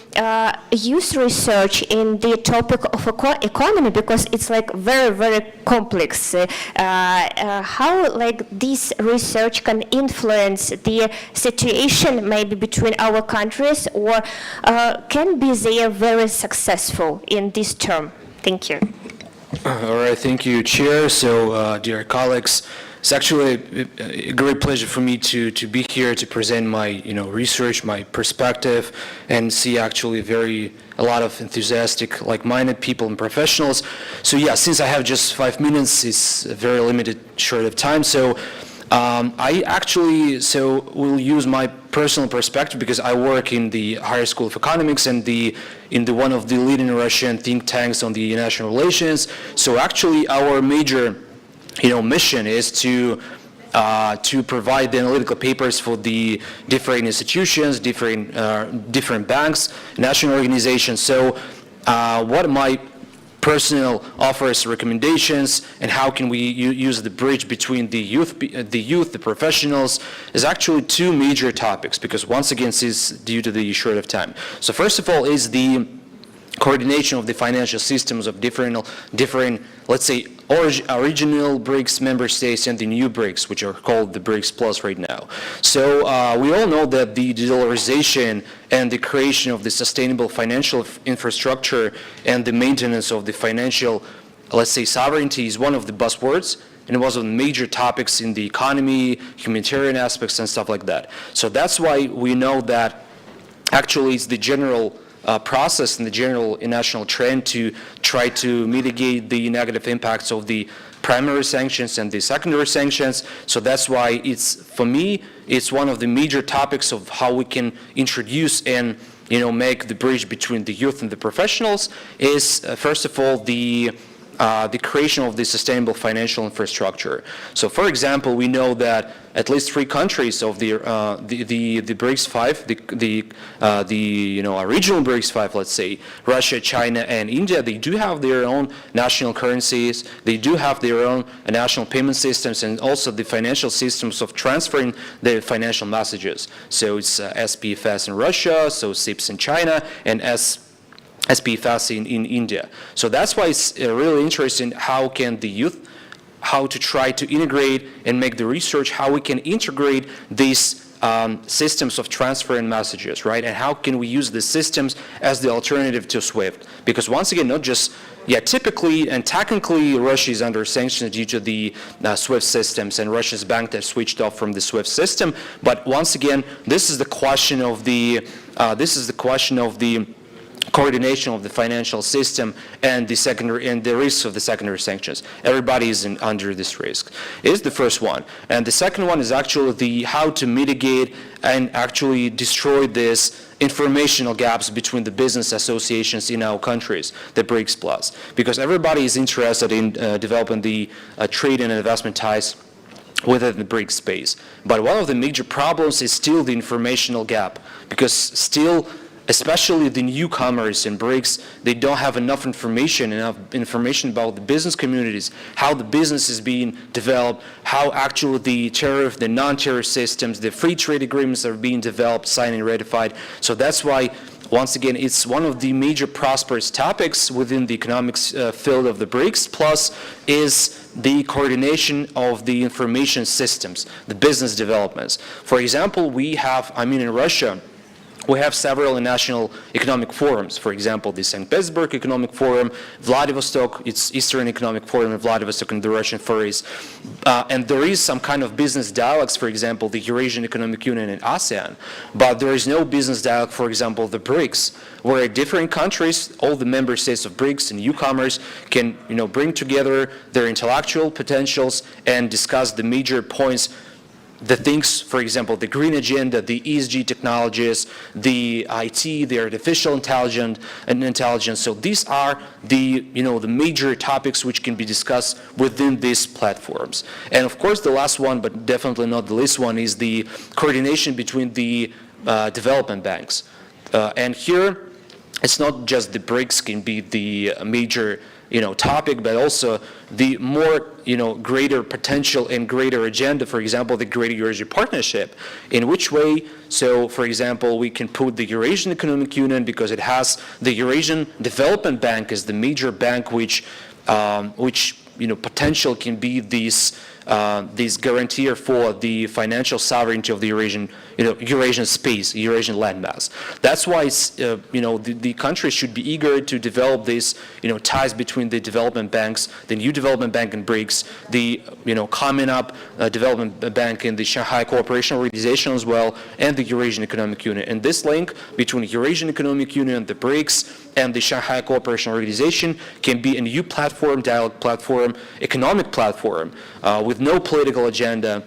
youth research in the topic of economy, because it's very, very complex, how this research can influence the situation maybe between our countries, or can be they very successful in this term? Thank you. All right, thank you, Chair. So, dear colleagues, it's actually a great pleasure for me to be here to present my research, my perspective, and see actually a lot of enthusiastic, like-minded people and professionals. So yeah, since I have just 5 minutes, it's a very limited short of time. So I actually will use my personal perspective, because I work in the Higher School of Economics and in one of the leading Russian think tanks on the international relations. So actually, our major mission is to provide the analytical papers for the different institutions, different banks, national organizations. So what my personal offers, recommendations, and how can we use the bridge between the youth, the professionals, is actually two major topics, because once again, this is due to the short of time. So first of all is the coordination of the financial systems of different, let's say, original BRICS member states and the new BRICS, which are called the BRICS Plus right now. So we all know that the de-dollarization and the creation of the sustainable financial infrastructure and the maintenance of the financial, let's say, sovereignty is one of the buzzwords, and it was one of the major topics in the economy, humanitarian aspects, and stuff like that. So that's why we know that actually it's the general process and the general national trend to try to mitigate the negative impacts of the primary sanctions and the secondary sanctions. So that's why for me, it's one of the major topics of how we can introduce and make the bridge between the youth and the professionals is first of all the creation of the sustainable financial infrastructure. So, for example, we know that at least 3 countries of the BRICS 5, the regional BRICS 5, let's say, Russia, China, and India, they do have their own national currencies. They do have their own national payment systems, and also the financial systems of transferring the financial messages. So it's SPFS in Russia, so SIPS in China, and SPFS in India. So that's why it's really interesting how can the youth, how to try to integrate and make the research, how we can integrate these systems of transferring messages, right? And how can we use these systems as the alternative to SWIFT? Because once again, not just, typically and technically Russia is under sanctions due to the SWIFT systems, and Russia's banks have switched off from the SWIFT system. But once again, this is the question of the coordination of the financial system and the risks of the secondary sanctions. Everybody is under this risk. Is the first one, and the second one is actually how to mitigate and actually destroy this informational gaps between the business associations in our countries, the BRICS Plus, because everybody is interested in developing the trade and investment ties within the BRICS space. But one of the major problems is still the informational gap, because still, especially the newcomers in BRICS, they don't have enough information about the business communities, how the business is being developed, how actually the tariff, the non-tariff systems, the free trade agreements are being developed, signed and ratified. So that's why, once again, it's one of the major prosperous topics within the economics field of the BRICS, plus is the coordination of the information systems, the business developments. For example, in Russia, we have several national economic forums. For example, the St. Petersburg Economic Forum, Vladivostok, it's Eastern Economic Forum in Vladivostok and the Russian Far East. And there is some kind of business dialogues, for example, the Eurasian Economic Union and ASEAN. But there is no business dialogue, for example, the BRICS, where different countries, all the member states of BRICS and newcomers can bring together their intellectual potentials and discuss the major points, the things, for example, the green agenda, the ESG technologies, the IT, the artificial intelligence. So these are the major topics which can be discussed within these platforms. And of course, the last one, but definitely not the least one, is the coordination between the development banks. And here, it's not just the BRICS can be the major topic, but also the more, greater potential and greater agenda, for example, the Greater Eurasian Partnership. In which way? So, for example, we can put the Eurasian Economic Union, because it has the Eurasian Development Bank as the major bank which potential can be this guarantor for the financial sovereignty of the Eurasian space, Eurasian landmass. That's why the countries should be eager to develop these ties between the development banks, the new development bank in BRICS, the coming up development bank in the Shanghai Cooperation Organization as well, and the Eurasian Economic Union. And this link between Eurasian Economic Union, the BRICS, and the Shanghai Cooperation Organization can be a new platform, dialogue platform, economic platform, with no political agenda,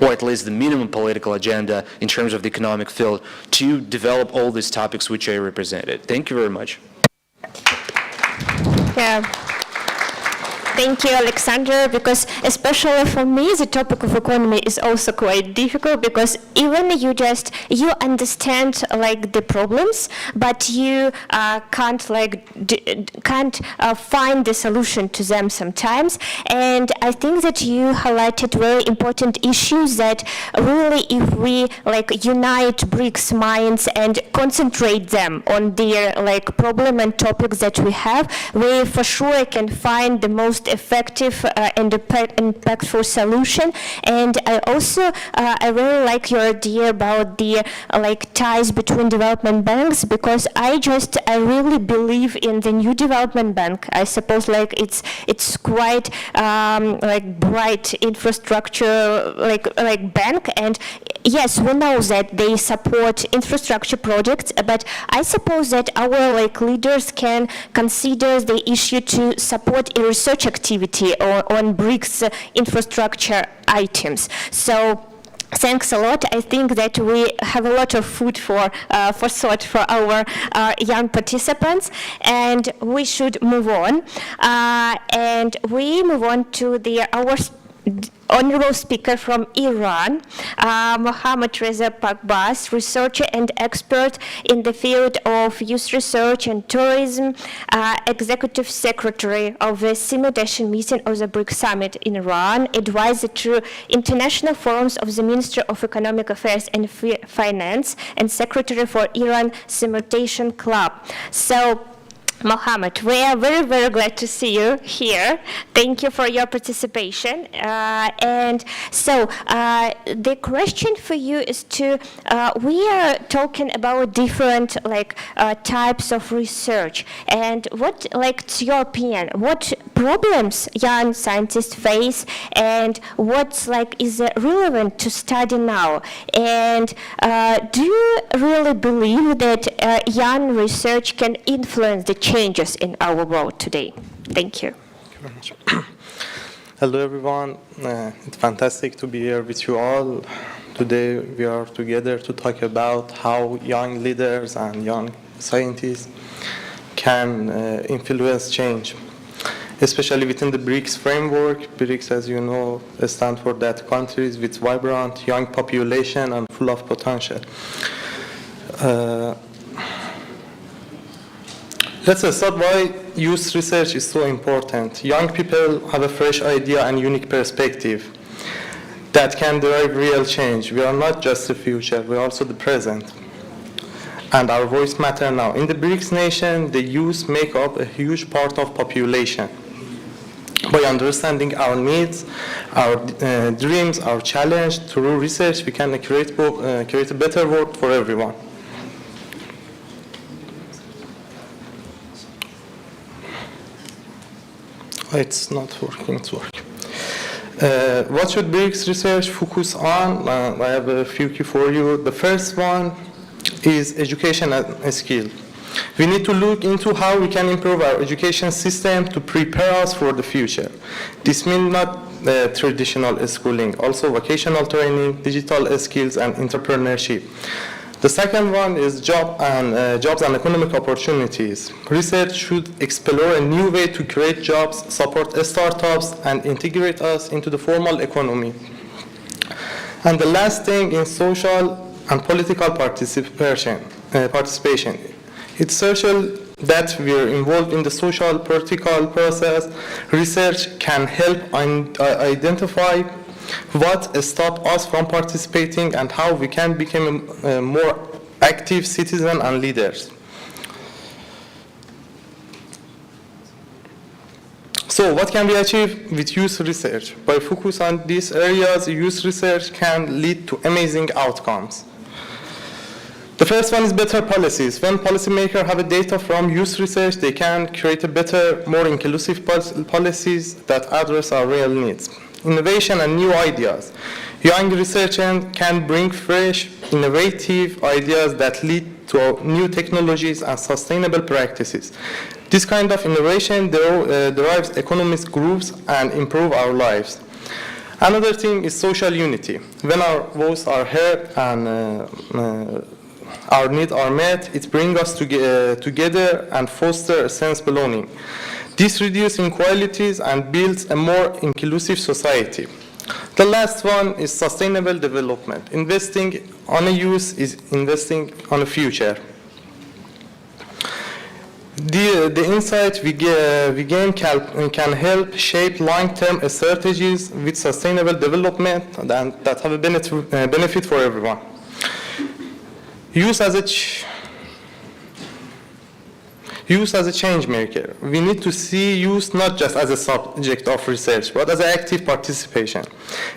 or at least the minimum political agenda in terms of the economic field, to develop all these topics which I represented. Thank you very much. Yeah. Thank you, Alexander, because especially for me, the topic of economy is also quite difficult, because even you understand the problems, but you can't find the solution to them sometimes. And I think that you highlighted very important issues that really, if we unite BRICS minds and concentrate them on their problem and topics that we have, we for sure can find the most effective and impactful solution. And I really like your idea about the ties between development banks, because I really believe in the new development bank. I suppose it's quite bright infrastructure bank, and yes, we know that they support infrastructure projects, but I suppose that our leaders can consider the issue to support a research activity on BRICS infrastructure items. So thanks a lot. I think that we have a lot of food for thought for our young participants, and we should move on. And we move on to our honorable speaker from Iran, Mohammad Reza Pakbaz, researcher and expert in the field of youth research and tourism, executive secretary of the simultaneous meeting of the BRICS Summit in Iran, advisor to international forums of the Ministry of Economic Affairs and Finance, and secretary for Iran Simultaneous Club. So, Mohammed, we are very, very glad to see you here. Thank you for your participation. And so the question for you is we are talking about different types of research. And what, to your opinion, what problems young scientists face and what's is relevant to study now? And do you really believe that young research can influence the changes in our world today? Thank you. Thank you very much. Hello, everyone. It's fantastic to be here with you all. Today, we are together to talk about how young leaders and young scientists can influence change, especially within the BRICS framework. BRICS, as you know, stands for that countries with vibrant young population and full of potential. Let's start why youth research is so important. Young people have a fresh idea and unique perspective that can drive real change. We are not just the future, we are also the present. And our voice matters now. In the BRICS nation, the youth make up a huge part of population. By understanding our needs, our dreams, our challenge, through research, we can create a better world for everyone. It's not working, it's working. What should BRICS research focus on? I have a few key for you. The first one is education and skill. We need to look into how we can improve our education system to prepare us for the future. This means not traditional schooling, also vocational training, digital skills, and entrepreneurship. The second one is jobs and economic opportunities. Research should explore a new way to create jobs, support startups, and integrate us into the formal economy. And the last thing is social and political participation. It's social that we are involved in the social political process. Research can help identify what stops us from participating and how we can become more active citizens and leaders. So what can we achieve with youth research? By focus on these areas, youth research can lead to amazing outcomes. The first one is better policies. When policymakers have data from youth research, they can create a better, more inclusive policies that address our real needs. Innovation and new ideas. Young researchers can bring fresh, innovative ideas that lead to new technologies and sustainable practices. This kind of innovation derives economic growth and improve our lives. Another thing is social unity. When our voices are heard and our needs are met, it brings us together and fosters a sense of belonging. This reduces inequalities and builds a more inclusive society. The last one is sustainable development. Investing on a youth is investing on a future. The insight we gain can help shape long-term strategies with sustainable development that have a benefit for everyone. Youth as a change maker. We need to see youth not just as a subject of research, but as an active participation.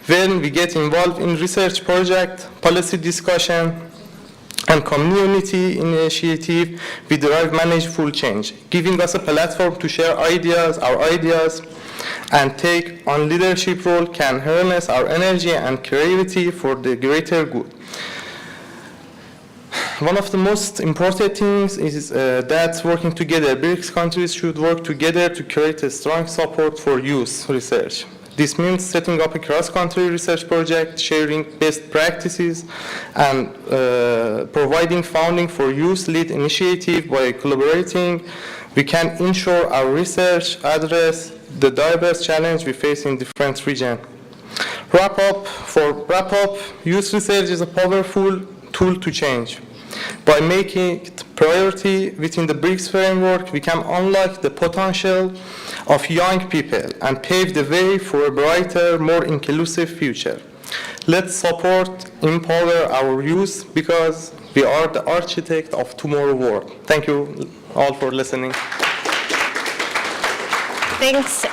When we get involved in research project, policy discussion, and community initiative, we derive meaningful change, giving us a platform to share our ideas, and take on leadership role can harness our energy and creativity for the greater good. One of the most important things is that working together, BRICS countries should work together to create a strong support for youth research. This means setting up a cross-country research project, sharing best practices, and providing funding for youth-led initiative. By collaborating, we can ensure our research address the diverse challenge we face in different regions. Wrap up, youth research is a powerful tool to change. By making it priority within the BRICS framework, we can unlock the potential of young people and pave the way for a brighter, more inclusive future. Let's support, empower our youth because we are the architect of tomorrow's world. Thank you all for listening. Thanks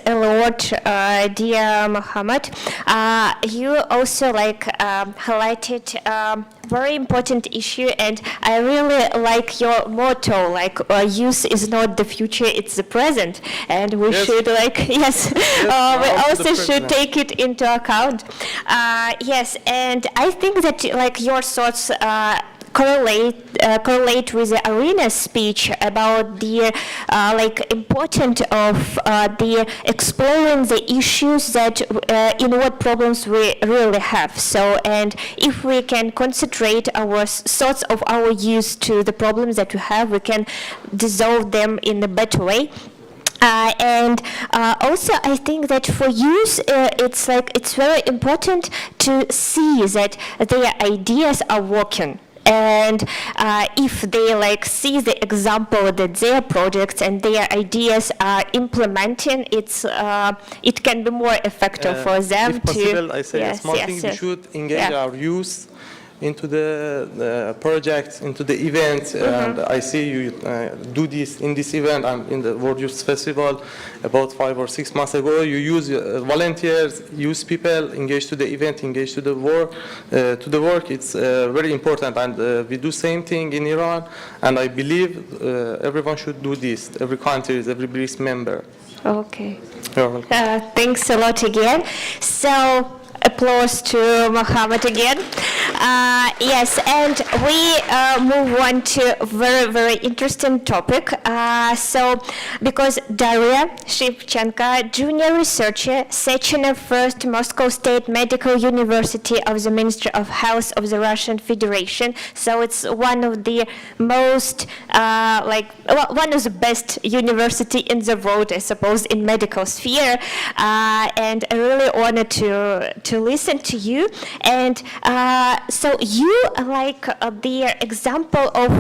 a lot, dear Mohammed. You also highlighted very important issue, and I really like your motto, youth is not the future, it's the present, and we should we also should take it into account. Yes, and I think that your thoughts correlate with the Arena's speech about the importance of the exploring the issues that in what problems we really have. So, and if we can concentrate our thoughts of our youth to the problems that we have, we can dissolve them in a better way. And also, I think that for youth, it's very important to see that their ideas are working. And if they see the example that their projects and their ideas are implementing, it can be more effective for them. If possible, to I say yes, a small yes, thing, yes. we should engage our youth into the projects, into the event. And I see you do this in this event. I'm in the World Youth Festival about 5 or 6 months ago. You use volunteers, use people, engage to the event, engage to the work. It's very important, and we do same thing in Iran. And I believe everyone should do this. Every country, every BRICS member. Okay. You're welcome. Thanks a lot again. So, applause to Mohammed again. Yes, and we move on to a very, very interesting topic. Because Daria Shevchenko, junior researcher, Sechenov First Moscow State Medical University of the Ministry of Health of the Russian Federation. So it's one of the most, one of the best university in the world, I suppose, in medical sphere. And I'm really honored to listen to you. And so you the example of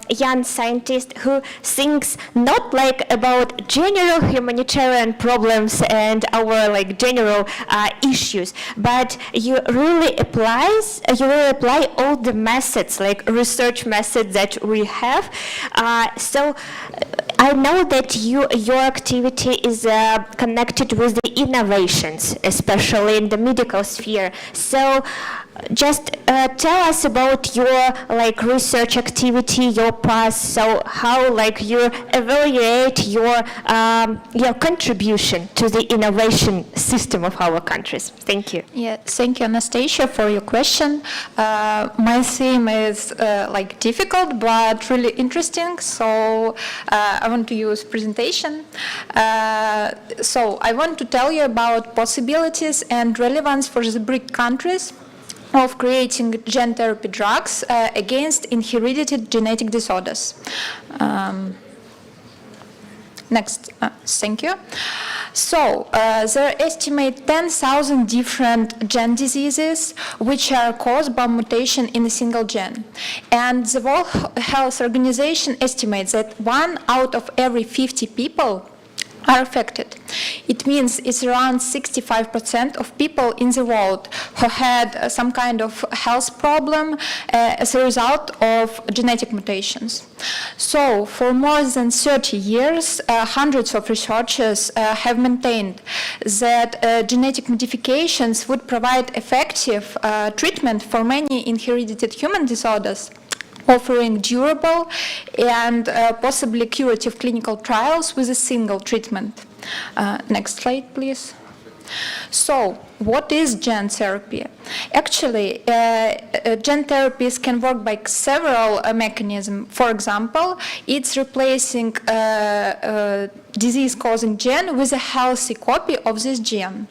young scientist who thinks not about general humanitarian problems and our general issues, but you really apply all the methods, research methods that we have. So I know that your activity is connected with the innovations, especially in the medical sphere. So just tell us about your research activity, your path. So how you evaluate your contribution to the innovation system of our countries. Thank you. Yeah, thank you, Anastasia, for your question. My theme is difficult but really interesting. So I want to use presentation. So I want to tell you about possibilities and relevance for the BRIC countries of creating gene therapy drugs against inherited genetic disorders. Next, thank you. So, there are estimated 10,000 different gene diseases which are caused by mutation in a single gene. And the World Health Organization estimates that 1 out of every 50 people are affected. It means it's around 65% of people in the world who had some kind of health problem as a result of genetic mutations. So for more than 30 years, hundreds of researchers have maintained that genetic modifications would provide effective treatment for many inherited human disorders, offering durable and possibly curative clinical trials with a single treatment. Next slide, please. So, what is gene therapy? Actually, gene therapies can work by several mechanisms. For example, it's replacing disease-causing gene with a healthy copy of this gene.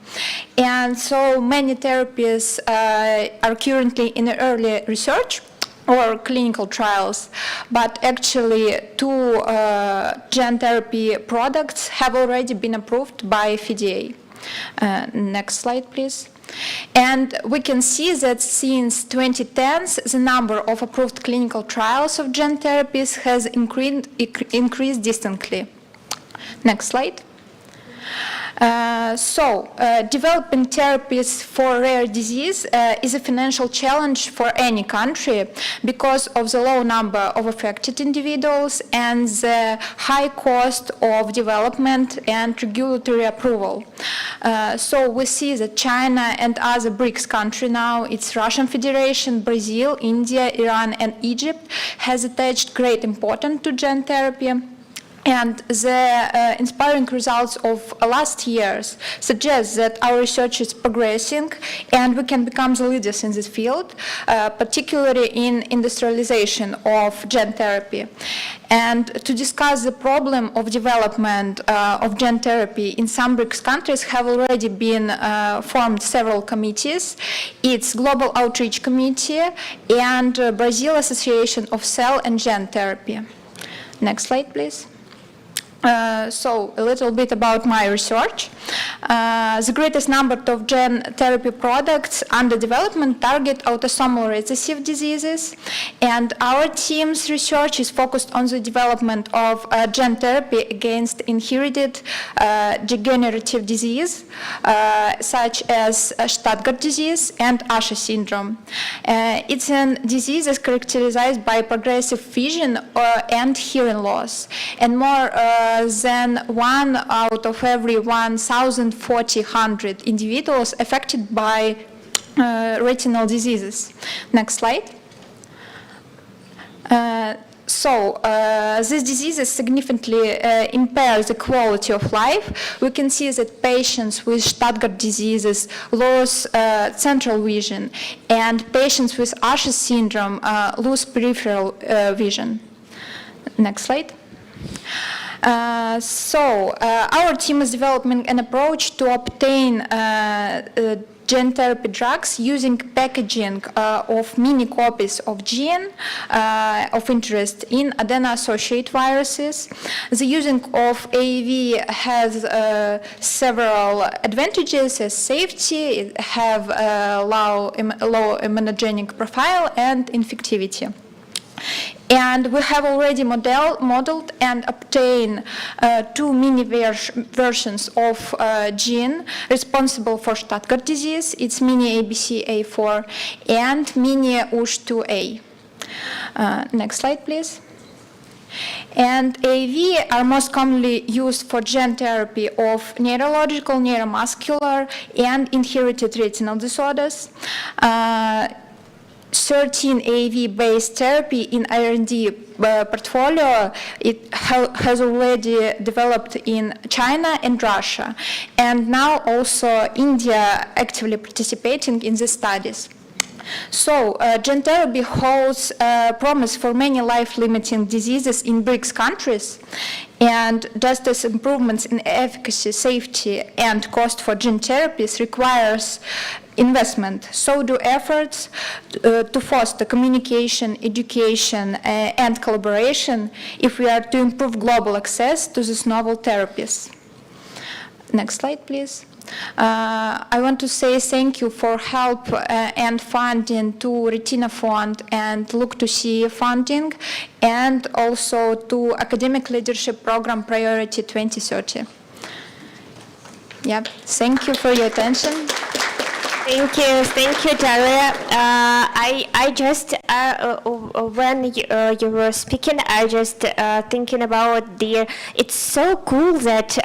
And so many therapies are currently in early research or clinical trials, but actually 2 gene therapy products have already been approved by FDA. Next slide, please. And we can see that since 2010, the number of approved clinical trials of gene therapies has increased distinctly. Next slide. Developing therapies for rare disease is a financial challenge for any country because of the low number of affected individuals and the high cost of development and regulatory approval. So we see that China and other BRICS countries now, it's Russian Federation, Brazil, India, Iran, and Egypt, has attached great importance to gene therapy. And the inspiring results of last years suggest that our research is progressing and we can become the leaders in this field, particularly in industrialization of gene therapy. And to discuss the problem of development of gene therapy in some BRICS countries have already been formed several committees. It's Global Outreach Committee and Brazil Association of Cell and Gene Therapy. Next slide, please. So a little bit about my research. The greatest number of gene therapy products under development target autosomal recessive diseases, and our team's research is focused on the development of gene therapy against inherited degenerative disease, such as Stargardt disease and Usher syndrome. It's a disease that's characterized by progressive vision and hearing loss, and more than 1 out of every 1,400 individuals affected by retinal diseases. Next slide. These diseases significantly impair the quality of life. We can see that patients with Stargardt diseases lose central vision, and patients with Usher syndrome lose peripheral vision. Next slide. Our team is developing an approach to obtain gene therapy drugs using packaging of mini copies of gene of interest in adeno-associated viruses. The using of AAV has several advantages as safety, it have a low immunogenic profile and infectivity. And we have already modeled and obtained 2 mini versions of gene responsible for Stargardt disease. It's mini ABCA4 and mini USH2A. Next slide, please. And AAV are most commonly used for gene therapy of neurological, neuromuscular, and inherited retinal disorders. 13 AAV-based therapy in R&D portfolio, it has already developed in China and Russia, and now also India actively participating in these studies. Gene therapy holds promise for many life-limiting diseases in BRICS countries, and just as improvements in efficacy, safety, and cost for gene therapies requires investment, so do efforts to foster communication, education, and collaboration if we are to improve global access to these novel therapies. Next slide, please. I want to say thank you for help and funding to Retina Fund and Look to See funding, and also to Academic Leadership Program Priority 2030. Yeah, thank you for your attention. Thank you, Daria. I just when you were speaking, I just thinking about it's so cool that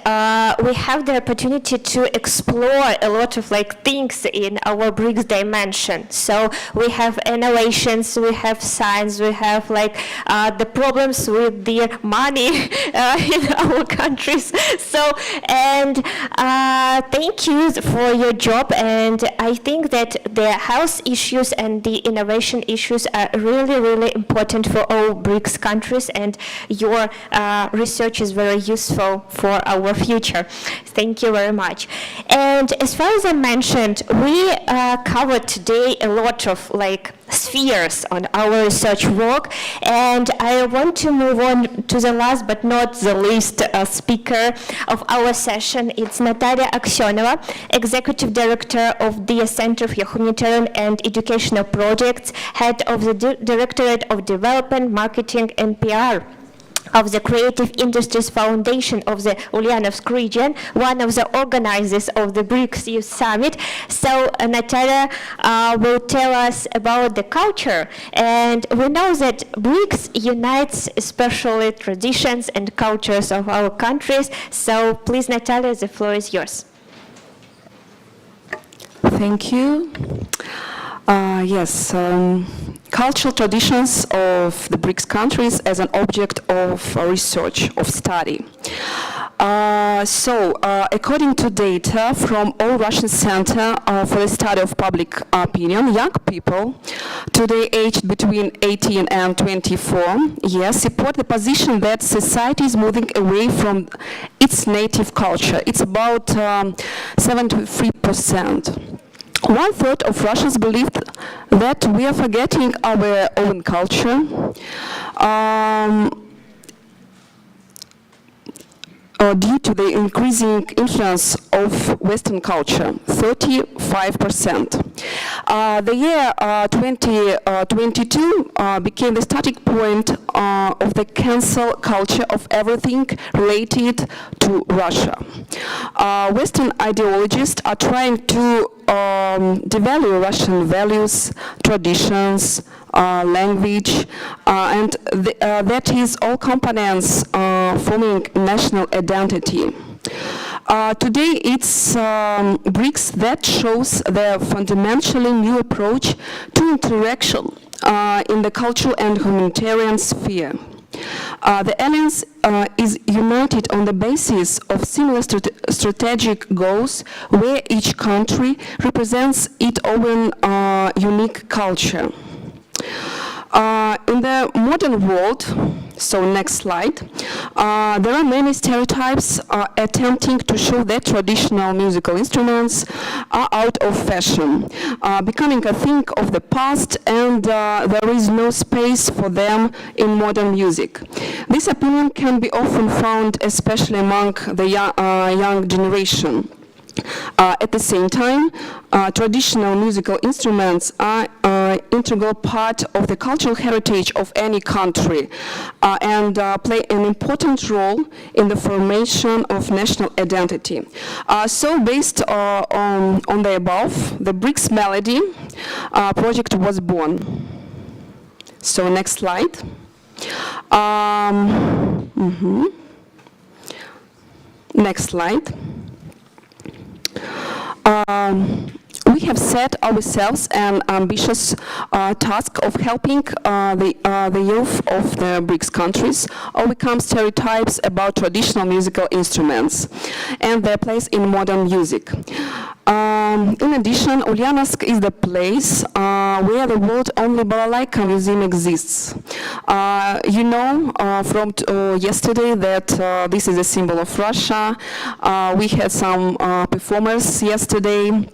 we have the opportunity to explore a lot of things in our BRICS dimension. So we have innovations, we have science, we have the problems with the money in our countries. So and thank you for your job, and I think that the health issues and the innovation issues are really, really important for all BRICS countries, and your research is very useful for our future. Thank you very much. And as far as I mentioned, we covered today a lot of spheres on our research work, and I want to move on to the last but not the least speaker of our session. It's Natalia Aksionova, Executive Director of the Center for Humanitarian and Educational Projects, Head of the Directorate of Development, Marketing and PR of the Creative Industries Foundation of the Ulyanovsk region, one of the organizers of the BRICS Youth Summit. So Natalia will tell us about the culture, and we know that BRICS unites especially traditions and cultures of our countries. So please, Natalia, the floor is yours. Thank you. Yes, cultural traditions of the BRICS countries as an object of research, of study. According to data from All Russian Center for the Study of Public Opinion, young people, today aged between 18 and 24 years, support the position that society is moving away from its native culture. It's about 73%. 1/3 of Russians believe that we are forgetting our own culture. Due to the increasing influence of Western culture, 35%. The year 2022 became the starting point of the cancel culture of everything related to Russia. Western ideologists are trying to devalue Russian values, traditions, language, and that is all components forming national identity. Today it's BRICS that shows their fundamentally new approach to interaction in the cultural and humanitarian sphere. The alliance is united on the basis of similar strategic goals where each country represents its own unique culture. In the modern world, so next slide, there are many stereotypes attempting to show that traditional musical instruments are out of fashion, becoming a thing of the past, and there is no space for them in modern music. This opinion can be often found especially among the young generation. At the same time, traditional musical instruments are an integral part of the cultural heritage of any country and play an important role in the formation of national identity. So based on the above, the BRICS Melody project was born. So next slide. Next slide. We have set ourselves an ambitious task of helping the youth of the BRICS countries overcome stereotypes about traditional musical instruments and their place in modern music. In addition, Ulyanovsk is the place where the world only balalaika museum exists. You know from yesterday that this is a symbol of Russia. We had some performers yesterday.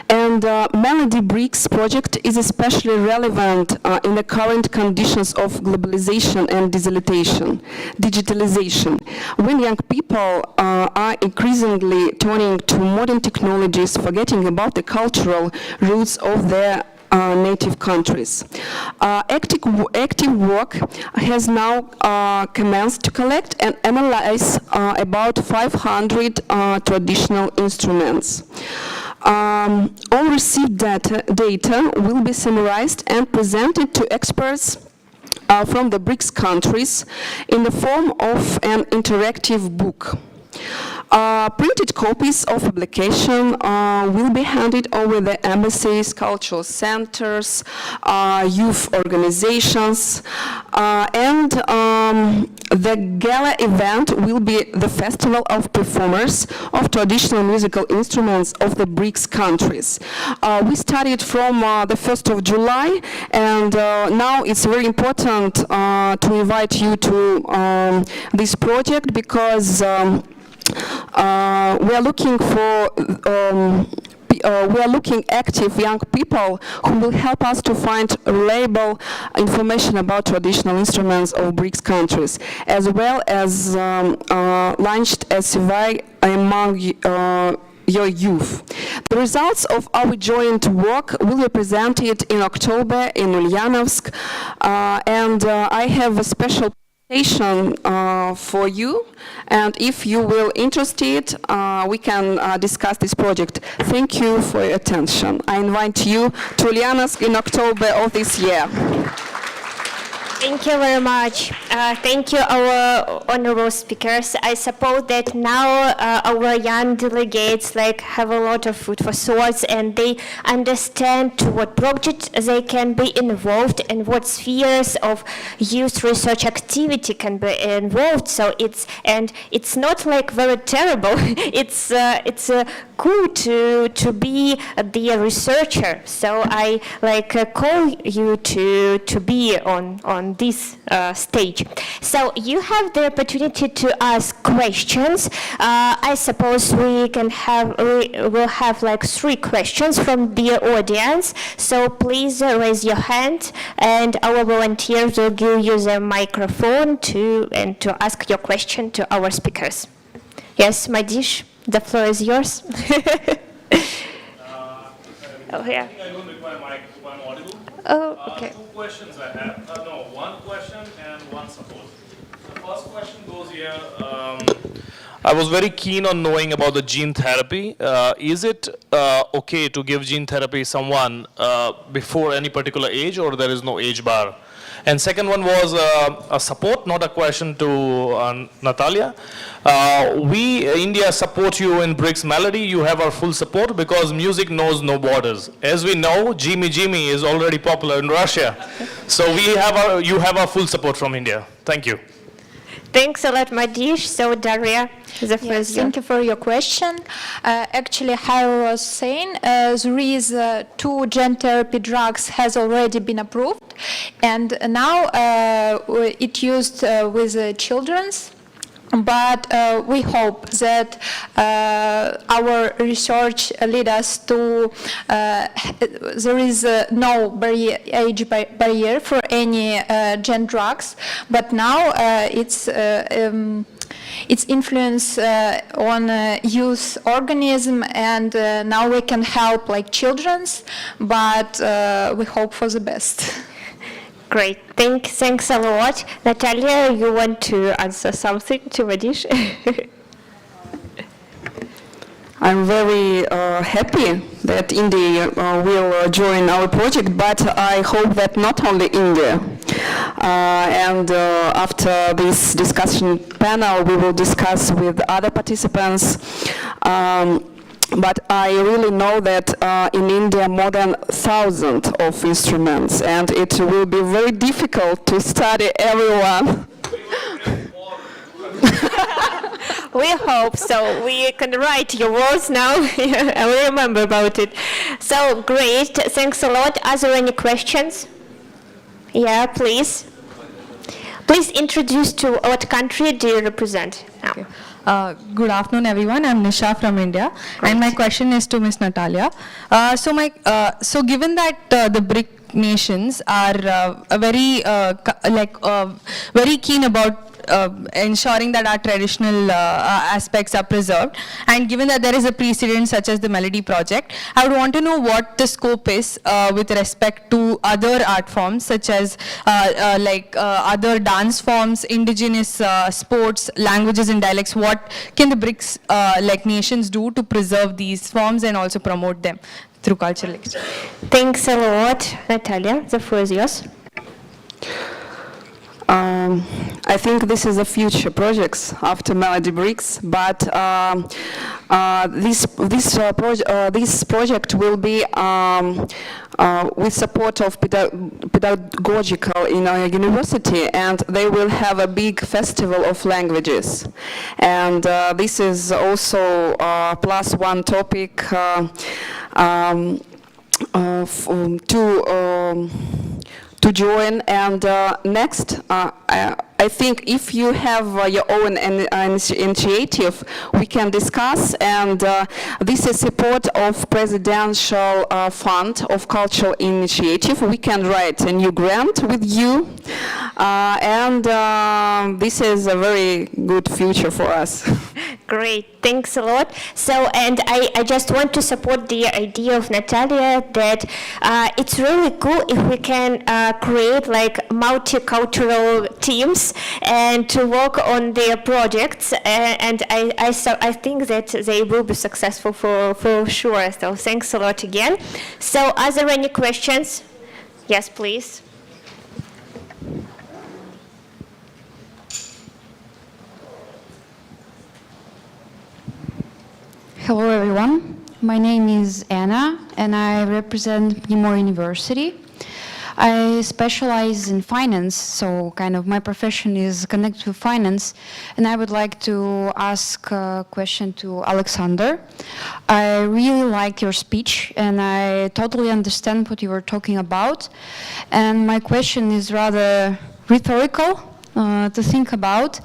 And Melody BRICS project is especially relevant in the current conditions of globalization and digitalization, when young people are increasingly turning to modern technologies, forgetting about the cultural roots of their native countries. Active work has now commenced to collect and analyze about 500 traditional instruments. All received data will be summarized and presented to experts from the BRICS countries in the form of an interactive book. Printed copies of publication will be handed over the embassies, cultural centers, youth organizations, and the gala event will be the festival of performers of traditional musical instruments of the BRICS countries. We started from the 1st of July, and now it's very important to invite you to this project because we are looking for active young people who will help us to find reliable information about traditional instruments of BRICS countries, as well as launched a survey among your youth. The results of our joint work will be presented in October in Ulyanovsk, and I have a special invitation for you, and if you will interested, we can discuss this project. Thank you for your attention. I invite you to Ulyanovsk in October of this year. Thank you very much. Thank you, our honorable speakers. I suppose that now our young delegates have a lot of food for thought, and they understand to what projects they can be involved and what spheres of youth research activity can be involved. So it's not very terrible. It's cool to be the researcher. So I call you to be on this stage. So you have the opportunity to ask questions. I suppose we will have 3 questions from the audience. So please raise your hand, and our volunteers will give you the microphone to ask your question to our speakers. Yes, Madish, the floor is yours. Oh, yeah. I don't require mic if I'm audible. Oh, okay. 2 questions I have. No, 1 question and 1 support. The first question goes here. I was very keen on knowing about the gene therapy. Is it okay to give gene therapy someone before any particular age, or there is no age bar? And second one was a support, not a question to Natalia. We, India, support you in BRICS Melody. You have our full support because music knows no borders. As we know, Jimmy Jimmy is already popular in Russia. So you have our full support from India. Thank you. Thanks a lot, Madish. So Daria, the first. Thank you for your question. Actually, how I was saying, there is 2 gene therapy drugs has already been approved, and now it used with children's. But we hope that our research lead us to there is no age barrier for any gene drugs, but now its influence on youth organism, and now we can help children's, but we hope for the best. Great. Thanks a lot. Natalia, you want to answer something to Madish? I'm very happy that India will join our project, but I hope that not only India. And after this discussion panel, we will discuss with other participants. But I really know that in India more than 1,000 of instruments, and it will be very difficult to study everyone. We hope so. We can write your words now. I will remember about it. So great. Thanks a lot. Are there any questions? Yeah, please. Please introduce to what country do you represent now? Good afternoon, everyone. I'm Nisha from India, and my question is to Ms. Natalia. So given that the BRIC nations are very keen about ensuring that our traditional aspects are preserved, and given that there is a precedent such as the Melody project, I would want to know what the scope is with respect to other art forms such as other dance forms, indigenous sports, languages and dialects. What can the BRICS nations do to preserve these forms and also promote them through cultural exchange? Thanks a lot, Natalia. The floor is yours. I think this is a future projects after Melody BRICS, but this project will be with support of pedagogical in our university, and they will have a big festival of languages. And this is also +1 topic to join. And next, I think if you have your own initiative, we can discuss, and this is support of Presidential Fund of Cultural Initiative. We can write a new grant with you, and this is a very good future for us. Great, thanks a lot. So, and I just want to support the idea of Natalia that it's really cool if we can create like multicultural teams BRICS and to work on their projects. And I think that they will be successful for sure. So thanks a lot again. So are there any questions? Yes, please. Hello, everyone. My name is Anna, and I represent Pnimo University. I specialize in finance, so kind of my profession is connected to finance, and I would like to ask a question to Alexander. I really like your speech, and I totally understand what you were talking about, and my question is rather rhetorical. To think about.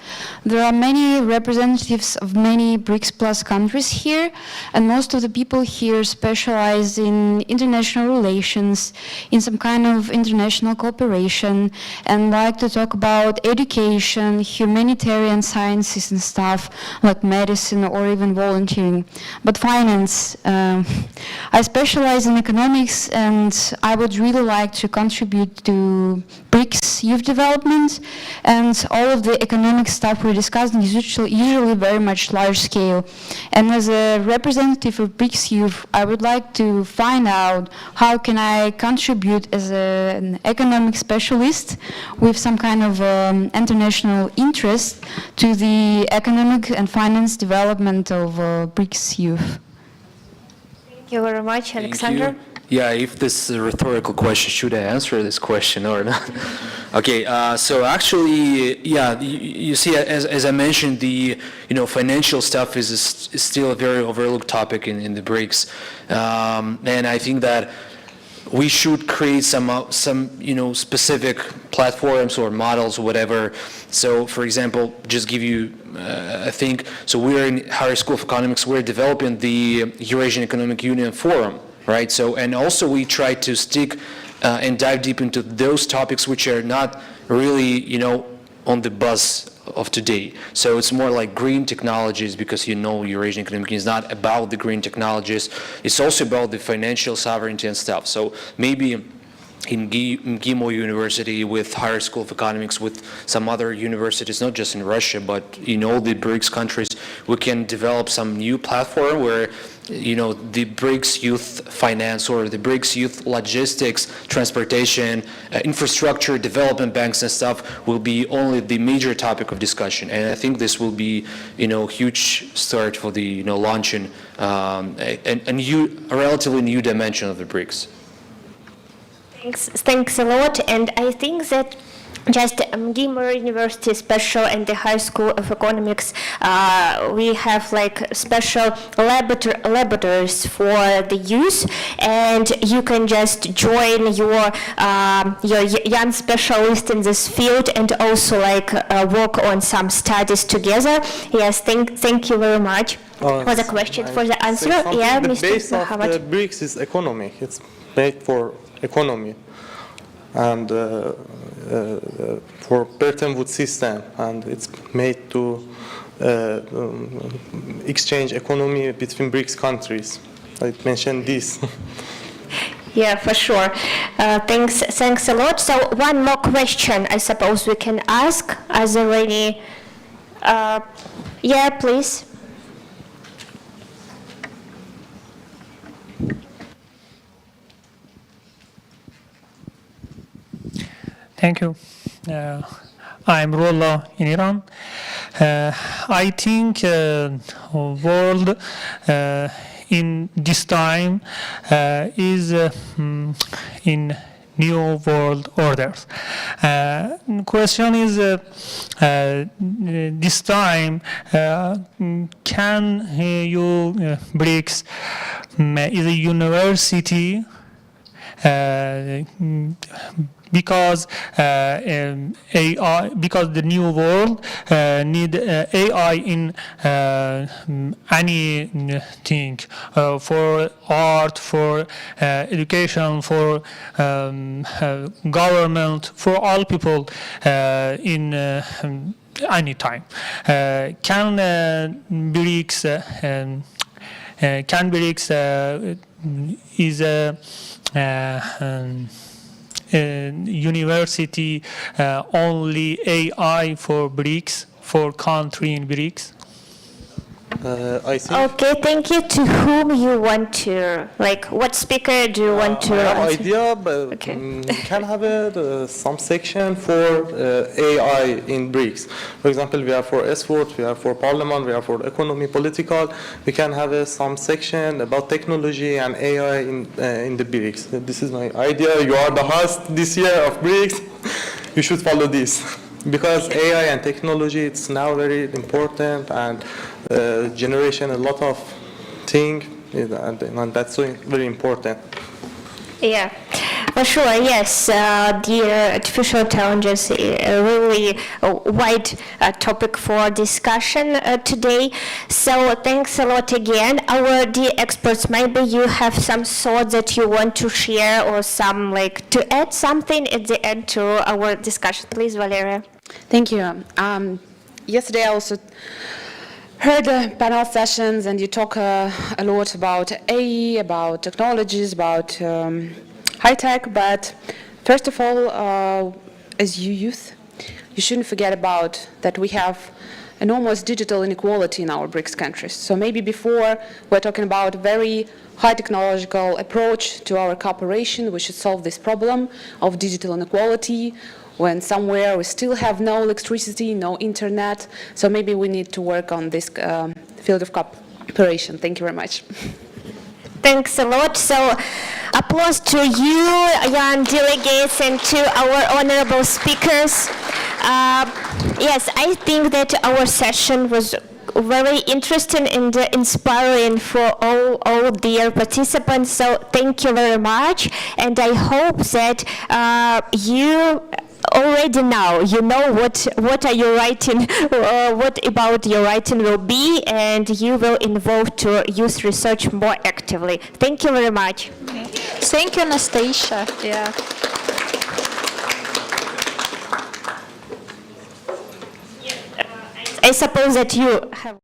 There are many representatives of many BRICS Plus countries here, and most of the people here specialize in international relations, in some kind of international cooperation, and like to talk about education, humanitarian sciences and stuff, like medicine or even volunteering. But finance, I specialize in economics, and I would really like to contribute to BRICS youth development, and all of the economic stuff we're discussing is usually very much large scale. And as a representative of BRICS youth, I would like to find out how can I contribute as an economic specialist with some kind of international interest to the economic and finance development of BRICS youth. Thank you very much, Alexander. Thank you. Yeah, if this is a rhetorical question, should I answer this question or not? Okay, so actually, yeah, you see, as I mentioned, the financial stuff is still a very overlooked topic in the BRICS, and I think that we should create some specific platforms or models or whatever. So, for example, just give you, I think, so we're in Higher School of Economics, we're developing the Eurasian Economic Union Forum. Right. So, and also we try to stick and dive deep into those topics which are not really, on the buzz of today. So it's more like green technologies, because Eurasian Economic Union is not about the green technologies. It's also about the financial sovereignty and stuff. So maybe in Pnimo University, with Higher School of Economics, with some other universities, not just in Russia, but in all the BRICS countries, we can develop some new platform where the BRICS youth finance or the BRICS youth logistics, transportation, infrastructure, development banks and stuff will be only the major topic of discussion. And I think this will be, huge start for the, launching a relatively new dimension of the BRICS. Thanks a lot. And I think that just Pnimo University Special and the High School of Economics, we have like special laboratories for the youth, and you can just join your young specialist in this field and also like work on some studies together. Yes, thank you very much for the question, for the answer. Yeah, the Mr. base of Muhammad. the BRICS is economy. It's made for economy and for Bretton Woods system, and it's made to exchange economy between BRICS countries. I mentioned this. Yeah, for sure. Thanks a lot. So one more question, I suppose we can ask. Are there any? Yeah, please. Thank you. I'm Rolla in Iran. I think world in this time is in new world orders. Question is, this time, can you BRICS is a university because AI, because the new world need AI in anything, for art, for education, for government, for all people in any time. Can BRICS is a university only AI for BRICS, for country in BRICS? I think Okay, thank you. To whom you want to, like, what speaker do you want to I have answer? idea, but Okay. we can have some section for AI in BRICS. For example, we have for export, we have for parliament, we have for economy, political. We can have some section about technology and AI in the BRICS. This is my idea. You are the host this year of BRICS. You should follow this. Because AI and technology, it's now very important, and generation a lot of thing, and that's so very important. Yeah, for sure, yes. The artificial intelligence is a really wide topic for discussion today. So thanks a lot again. Our dear experts, maybe you have some thoughts that you want to share, or some, like, to add something at the end to our discussion. Please, Valeria. Thank you. Yesterday I also heard the panel sessions, and you talk a lot about AI, about technologies, about high tech. But first of all, as youth, you shouldn't forget about that we have enormous digital inequality in our BRICS countries. So maybe before we're talking about very high technological approach to our cooperation, we should solve this problem of digital inequality, when somewhere we still have no electricity, no internet. So maybe we need to work on this field of cooperation. Thank you very much. Thanks a lot. So applause to you, young delegates, and to our honorable speakers. Yes, I think that our session was very interesting and inspiring for all dear participants. So thank you very much. And I hope that you already now you know what are you writing, what about your writing will be, and you will involve to youth research more actively. Thank you very much. Thank you, Anastasia. Yeah. I suppose that you have